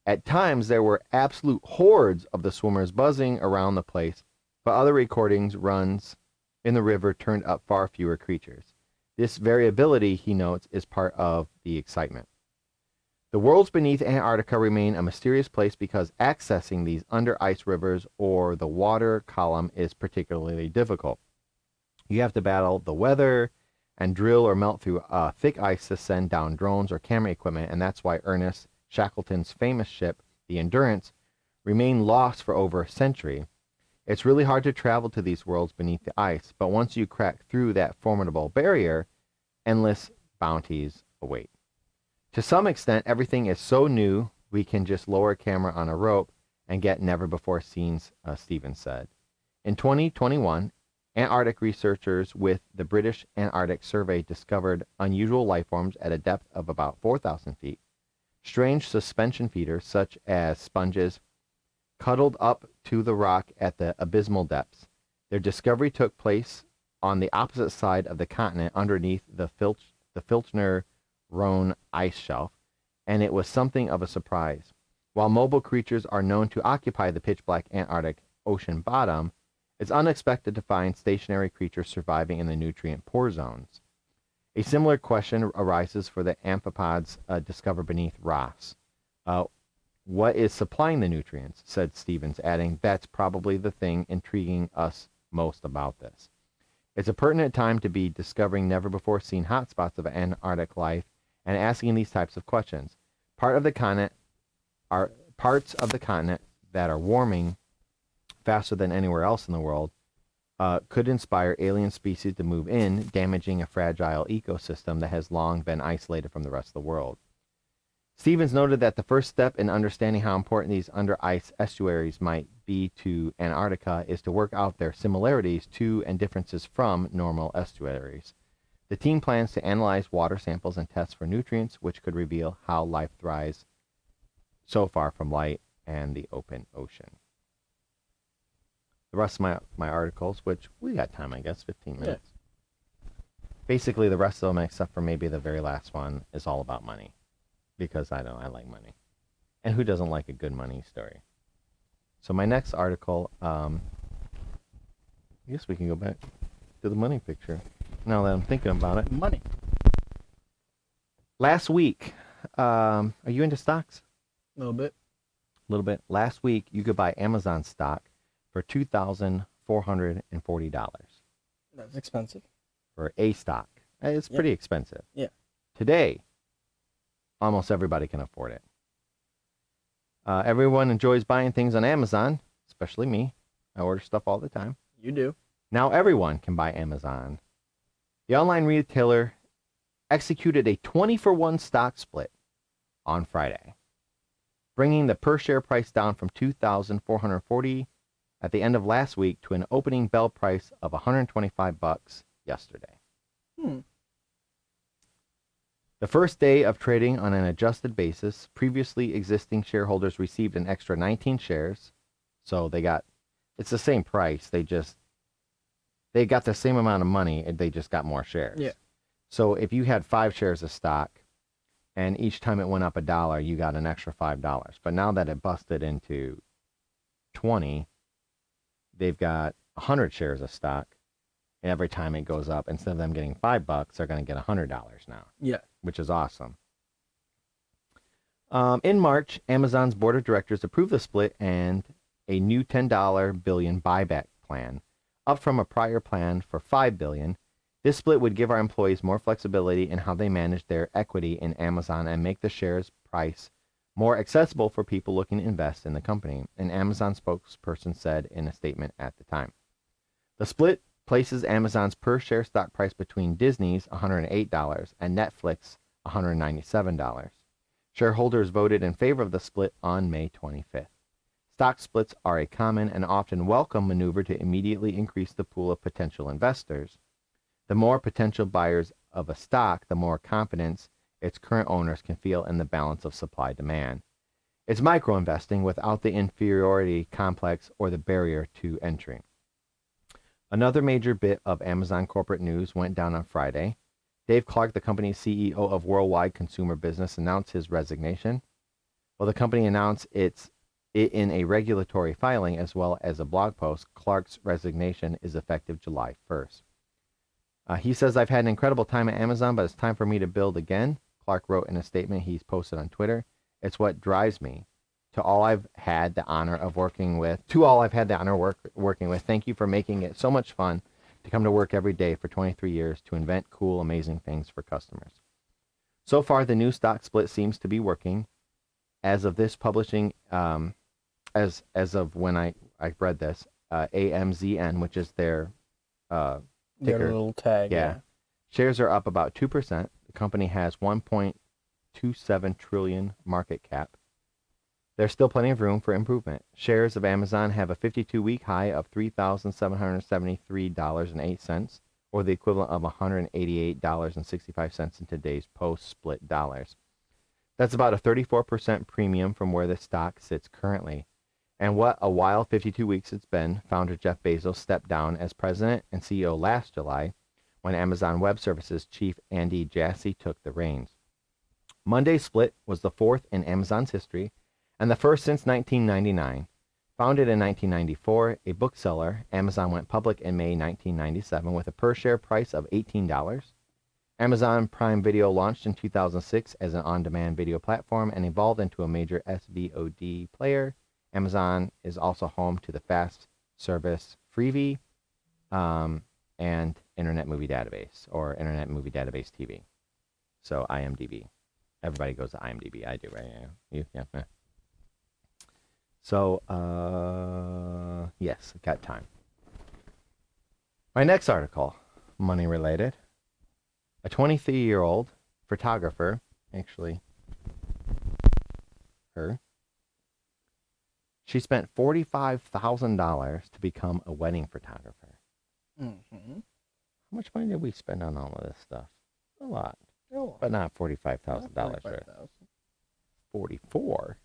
S1: at times there were absolute hordes of the swimmers buzzing around the place but other recordings runs in the river turned up far fewer creatures. This variability, he notes, is part of the excitement. The worlds beneath Antarctica remain a mysterious place because accessing these under-ice rivers or the water column is particularly difficult. You have to battle the weather and drill or melt through thick ice to send down drones or camera equipment, and that's why Ernest Shackleton's famous ship, the Endurance, remained lost for over a century. It's really hard to travel to these worlds beneath the ice, but once you crack through that formidable barrier, endless bounties await. To some extent, everything is so new, we can just lower a camera on a rope and get never-before-seen, Stevens said. In 2021, Antarctic researchers with the British Antarctic Survey discovered unusual life forms at a depth of about 4,000 feet. Strange suspension feeders, such as sponges, cuddled up to the rock at the abysmal depths. Their discovery took place on the opposite side of the continent underneath the Filchner-Ronne ice shelf, and it was something of a surprise. While mobile creatures are known to occupy the pitch-black Antarctic ocean bottom, it's unexpected to find stationary creatures surviving in the nutrient-poor zones. A similar question arises for the amphipods discovered beneath Ross. What is supplying the nutrients? Said Stevens, adding, that's probably the thing intriguing us most about this. It's a pertinent time to be discovering never-before-seen hotspots of Antarctic life and asking these types of questions. Parts of the continent that are warming faster than anywhere else in the world could inspire alien species to move in, damaging a fragile ecosystem that has long been isolated from the rest of the world. Stevens noted that the first step in understanding how important these under-ice estuaries might be to Antarctica is to work out their similarities to and differences from normal estuaries. The team plans to analyze water samples and test for nutrients, which could reveal how life thrives so far from light and the open ocean. The rest of my articles, which we got time, I guess, 15 minutes. Yeah. Basically, the rest of them, except for maybe the very last one, is all about money. Because I like money. And who doesn't like a good money story? So my next article, I guess we can go back to the money picture. Now that I'm thinking about it.
S2: Money.
S1: Last week, are you into stocks?
S2: A little bit.
S1: A little bit. Last week, you could buy Amazon stock for $2,440.
S2: That's expensive.
S1: For a stock. It's pretty expensive.
S2: Yeah.
S1: Today, almost everybody can afford it. Everyone enjoys buying things on Amazon, especially me. I order stuff all the time.
S2: You do.
S1: Now everyone can buy Amazon. The online retailer executed a 20-for-1 stock split on Friday, bringing the per-share price down from $2,440 at the end of last week to an opening bell price of $125 yesterday. The first day of trading on an adjusted basis, previously existing shareholders received an extra 19 shares. So it's the same price. They got the same amount of money and they just got more shares.
S2: Yeah.
S1: So if you had 5 shares of stock and each time it went up $1, you got an extra $5. But now that it busted into 20, they've got 100 shares of stock. And every time it goes up, instead of them getting $5, they're going to get $100 now.
S2: Yeah.
S1: Which is awesome. In March, Amazon's board of directors approved the split and a new $10 billion buyback plan, up from a prior plan for $5 billion. This split would give our employees more flexibility in how they manage their equity in Amazon and make the shares price more accessible for people looking to invest in the company, an Amazon spokesperson said in a statement at the time. The split places Amazon's per-share stock price between Disney's $108 and Netflix $197. Shareholders voted in favor of the split on May 25th. Stock splits are a common and often welcome maneuver to immediately increase the pool of potential investors. The more potential buyers of a stock, the more confidence its current owners can feel in the balance of supply-demand. It's micro-investing without the inferiority complex or the barrier to entry. Another major bit of Amazon corporate news went down on Friday. Dave Clark, the company's CEO of worldwide consumer business, announced his resignation. Well, the company announced its in a regulatory filing as well as a blog post. Clark's resignation is effective July 1st. He says, I've had an incredible time at Amazon, but it's time for me to build again. Clark wrote in a statement he's posted on Twitter. It's what drives me. To all I've had the honor of working with, working with, thank you for making it so much fun to come to work every day for 23 years to invent cool, amazing things for customers. So far, the new stock split seems to be working. As of this publishing, as of when I read this, AMZN, which is their ticker,
S2: their little tag.
S1: yeah, shares are up about 2%. The company has 1.27 trillion market cap. There's still plenty of room for improvement. Shares of Amazon have a 52-week high of $3,773.08, or the equivalent of $188.65 in today's post-split dollars. That's about a 34% premium from where the stock sits currently. And what a wild 52 weeks it's been. Founder Jeff Bezos stepped down as president and CEO last July when Amazon Web Services chief Andy Jassy took the reins. Monday's split was the fourth in Amazon's history and the first since 1999. Founded in 1994, a bookseller, Amazon went public in May 1997 with a per-share price of $18. Amazon Prime Video launched in 2006 as an on-demand video platform and evolved into a major SVOD player. Amazon is also home to the fast service Freevee and Internet Movie Database, or Internet Movie Database TV. So IMDb. Everybody goes to IMDb. I do, right? You? Yeah. So, yes, got time. My next article, money related. A 23-year-old photographer, actually, her, she spent $45,000 to become a wedding photographer.
S2: Mm-hmm.
S1: How much money did we spend on all of this stuff? A lot.
S2: Oh,
S1: But not $45,000. Right? 44?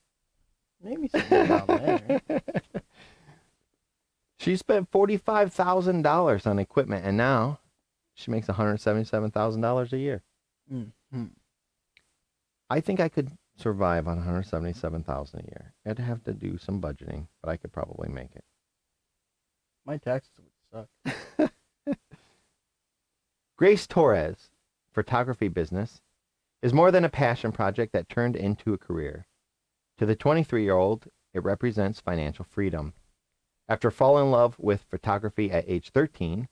S2: Maybe something around there.
S1: She spent $45,000 on equipment, and now she makes $177,000 a year.
S2: Mm-hmm.
S1: I think I could survive on $177,000 a year. I'd have to do some budgeting, but I could probably make it.
S2: My taxes would suck.
S1: Grace Torres' photography business is more than a passion project that turned into a career. To the 23-year-old, it represents financial freedom. After falling in love with photography at age 13,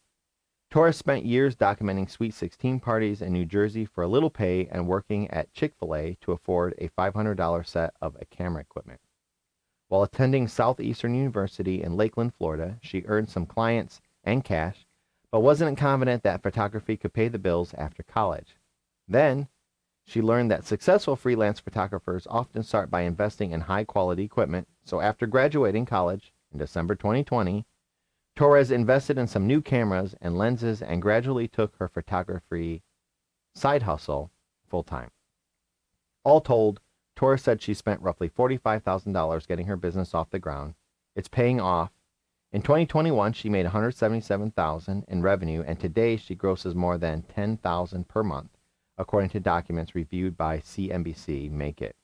S1: Torres spent years documenting Sweet 16 parties in New Jersey for a little pay and working at Chick-fil-A to afford a $500 set of camera equipment. While attending Southeastern University in Lakeland, Florida, she earned some clients and cash, but wasn't confident that photography could pay the bills after college. Then, she learned that successful freelance photographers often start by investing in high-quality equipment, so after graduating college in December 2020, Torres invested in some new cameras and lenses and gradually took her photography side hustle full-time. All told, Torres said she spent roughly $45,000 getting her business off the ground. It's paying off. In 2021, she made $177,000 in revenue, and today she grosses more than $10,000 per month, according to documents reviewed by CNBC Make It.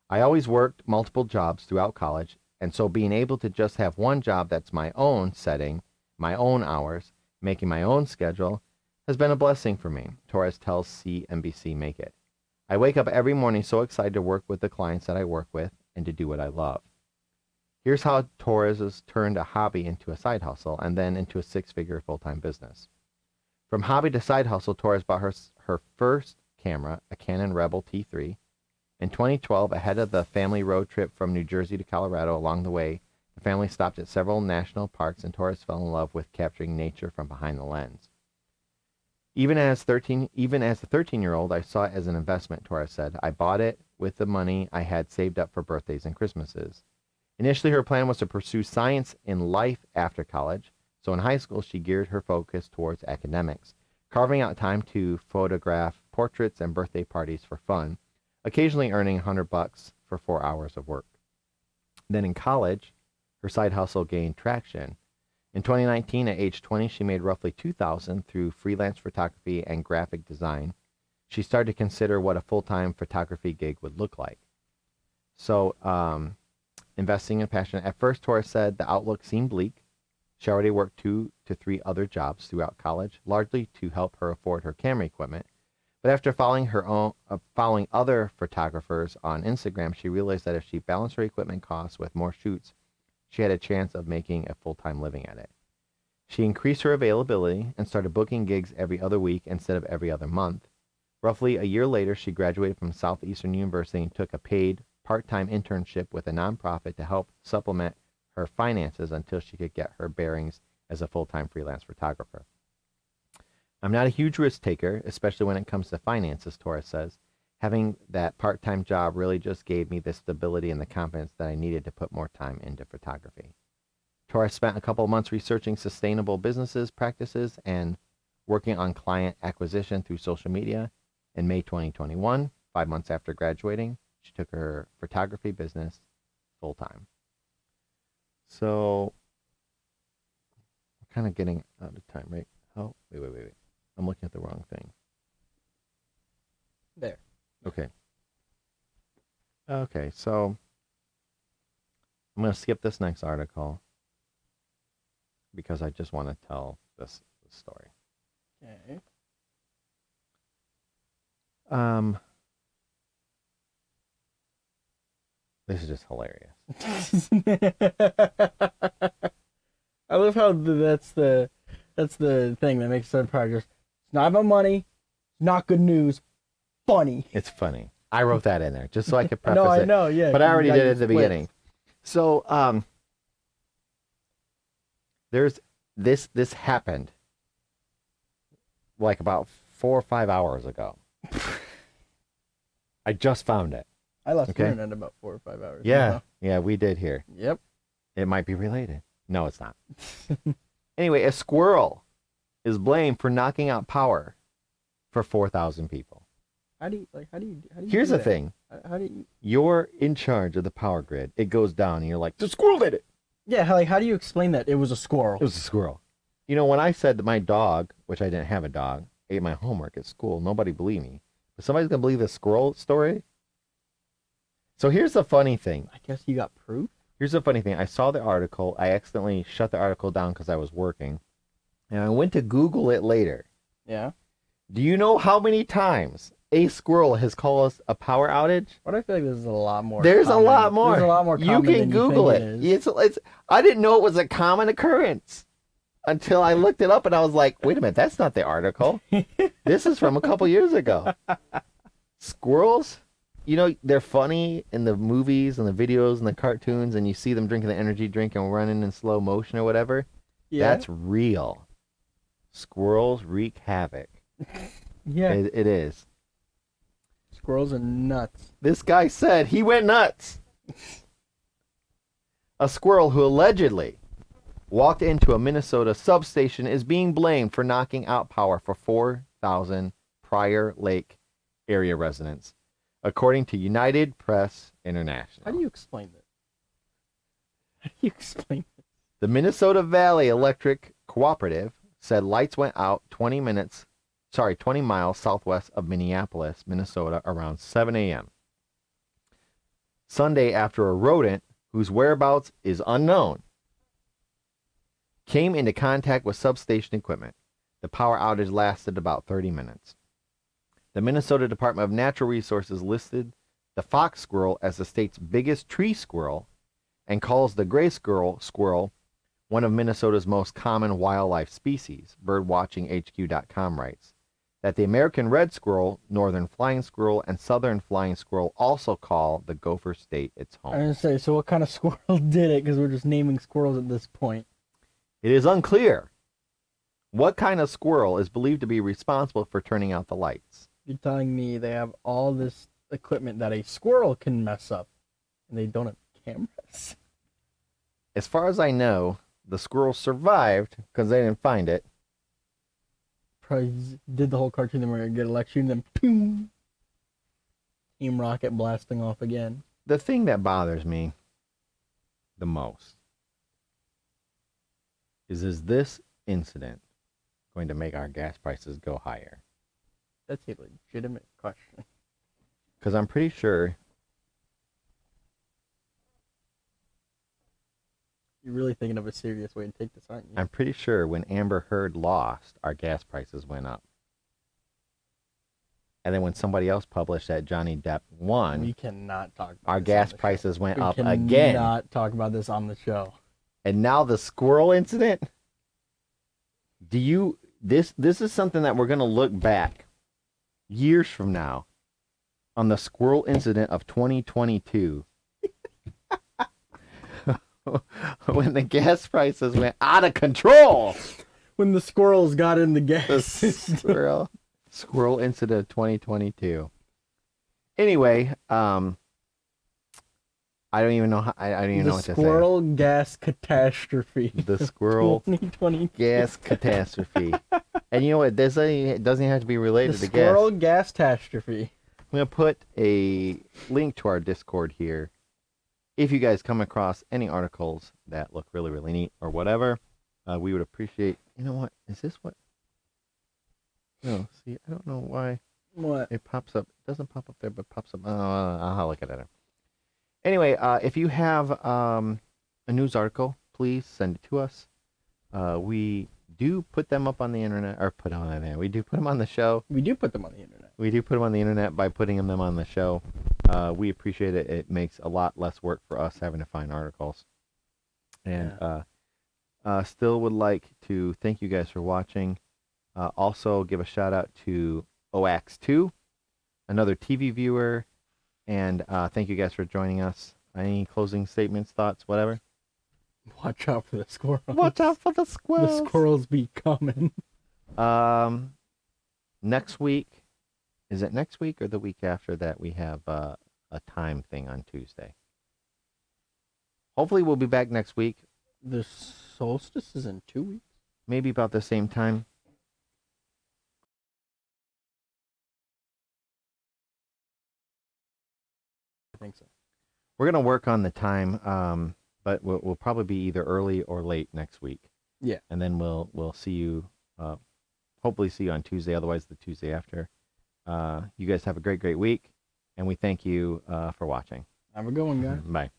S1: I always worked multiple jobs throughout college, and so being able to just have one job that's my own setting, my own hours, making my own schedule, has been a blessing for me, Torres tells CNBC Make It. I wake up every morning so excited to work with the clients that I work with and to do what I love. Here's how Torres has turned a hobby into a side hustle and then into a six-figure full-time business. From hobby to side hustle, Torres bought her first camera, a Canon Rebel T3. In 2012, ahead of the family road trip from New Jersey to Colorado, along the way, the family stopped at several national parks and Torres fell in love with capturing nature from behind the lens. Even as a 13-year-old, I saw it as an investment, Torres said. I bought it with the money I had saved up for birthdays and Christmases. Initially, her plan was to pursue science in life after college, so in high school, she geared her focus towards academics, carving out time to photograph portraits and birthday parties for fun, occasionally earning $100 for 4 hours of work. Then in college, her side hustle gained traction. In 2019, at age 20, she made roughly $2,000 through freelance photography and graphic design. She started to consider what a full-time photography gig would look like. So, investing in passion. At first, Torres said the outlook seemed bleak. She already worked 2 to 3 other jobs throughout college, largely to help her afford her camera equipment. But after following other photographers on Instagram, she realized that if she balanced her equipment costs with more shoots, she had a chance of making a full-time living at it. She increased her availability and started booking gigs every other week instead of every other month. Roughly a year later, she graduated from Southeastern University and took a paid part-time internship with a nonprofit to help supplement her finances until she could get her bearings as a full-time freelance photographer. I'm not a huge risk taker, especially when it comes to finances, Torres says. Having that part-time job really just gave me the stability and the confidence that I needed to put more time into photography. Torres spent a couple of months researching sustainable businesses practices and working on client acquisition through social media. In May 2021, 5 months after graduating, she took her photography business full-time. So, we're kind of getting out of time, right? Oh, wait. I'm looking at the wrong thing.
S2: There.
S1: Okay, so I'm going to skip this next article because I just want to tell this story.
S2: Okay.
S1: This is just hilarious.
S2: I love how that's the thing that makes it progress. It's not about money, not good news, funny.
S1: It's funny. I wrote that in there just so I could preface it.
S2: I know, yeah.
S1: But I already did it at the beginning. So, there's this happened like about 4 or 5 hours ago. I just found it.
S2: I lost internet about 4 or 5 hours.
S1: Yeah, yeah, we did here.
S2: Yep.
S1: It might be related. No, it's not. Anyway, a squirrel is blamed for knocking out power for 4,000 people.
S2: How do you
S1: Here's the thing.
S2: How do you?
S1: You're in charge of the power grid. It goes down, and you're like, the squirrel did it.
S2: Yeah, how do you explain that it was a squirrel?
S1: It was a squirrel. You know, when I said that my dog, which I didn't have a dog, ate my homework at school, nobody believed me. But somebody's gonna believe the squirrel story. So here's the funny thing.
S2: I guess you got proof?
S1: Here's the funny thing. I saw the article. I accidentally shut the article down because I was working. And I went to Google it later.
S2: Yeah.
S1: Do you know how many times a squirrel has caused a power outage?
S2: But I feel like there's a lot more.
S1: There's a lot more.
S2: There's a lot more
S1: You can Google it. It's, I didn't know it was a common occurrence until I looked it up and I was like, wait a minute, that's not the article. This is from a couple years ago. Squirrels? You know, they're funny in the movies and the videos and the cartoons, and you see them drinking the energy drink and running in slow motion or whatever. Yeah. That's real. Squirrels wreak havoc.
S2: Yeah.
S1: It is.
S2: Squirrels are nuts.
S1: This guy said he went nuts. A squirrel who allegedly walked into a Minnesota substation is being blamed for knocking out power for 4,000 Prior Lake area residents, according to United Press International.
S2: How do you explain that? How do you explain that?
S1: The Minnesota Valley Electric Cooperative said lights went out 20 miles southwest of Minneapolis, Minnesota, around 7 a.m. Sunday after a rodent, whose whereabouts is unknown, came into contact with substation equipment. The power outage lasted about 30 minutes. The Minnesota Department of Natural Resources listed the fox squirrel as the state's biggest tree squirrel and calls the gray squirrel one of Minnesota's most common wildlife species. Birdwatchinghq.com writes that the American red squirrel, northern flying squirrel, and southern flying squirrel also call the Gopher State its home.
S2: I was going to say, so what kind of squirrel did it? Because we're just naming squirrels at this point.
S1: It is unclear what kind of squirrel is believed to be responsible for turning out the lights.
S2: You're telling me they have all this equipment that a squirrel can mess up, and they don't have cameras?
S1: As far as I know, the squirrel survived because they didn't find it.
S2: Probably did the whole cartoon, then we're going to get electrocuted, and then boom! Team Rocket blasting off again.
S1: The thing that bothers me the most is this incident going to make our gas prices go higher?
S2: That's a legitimate question.
S1: Because I'm pretty sure
S2: You're really thinking of a serious way to take this, aren't you?
S1: I'm pretty sure when Amber Heard lost, our gas prices went up. And then when somebody else published that Johnny Depp won,
S2: We cannot talk about
S1: our
S2: this
S1: gas
S2: on the
S1: prices
S2: show.
S1: went
S2: We
S1: up
S2: cannot
S1: again.
S2: talk about this on the show.
S1: And now the squirrel incident. This is something that we're gonna look back years from now on the squirrel incident of 2022. When the gas prices went out of control.
S2: When the squirrels got in the gas
S1: The
S2: system.
S1: squirrel incident of 2022. Anyway, I don't even know how, I don't even know what to say.
S2: The squirrel gas catastrophe.
S1: The squirrel
S2: 2020
S1: gas catastrophe. And you know what? It doesn't even have to be related
S2: The
S1: to gas.
S2: squirrel gas catastrophe.
S1: I'm going to put a link to our Discord here. If you guys come across any articles that look really, really neat or whatever, we would appreciate. You know what? Is this what? No, see, I don't know why
S2: What?
S1: it pops up. It doesn't pop up there, but pops up. Oh, I'll look at it. Anyway, if you have a news article, please send it to us. We do put them up on the internet, or put on there. We do put them on the show.
S2: We do put them on the internet.
S1: We do put them on the internet by putting them on the show. We appreciate it. It makes a lot less work for us having to find articles. And still would like to thank you guys for watching. Also give a shout out to OAX2, another TV viewer. And thank you guys for joining us. Any closing statements, thoughts, whatever?
S2: Watch out for the squirrels.
S1: Watch out for the squirrels.
S2: The squirrels be coming.
S1: Next week, is it next week or the week after that we have a time thing on Tuesday? Hopefully we'll be back next week.
S2: The solstice is in 2 weeks.
S1: Maybe about the same time.
S2: I think so.
S1: We're going to work on the time, but we'll probably be either early or late next week.
S2: Yeah.
S1: And then we'll see you, hopefully see you on Tuesday, otherwise the Tuesday after. You guys have a great, great week, and we thank you for watching.
S2: Have a good one, guys.
S1: Bye.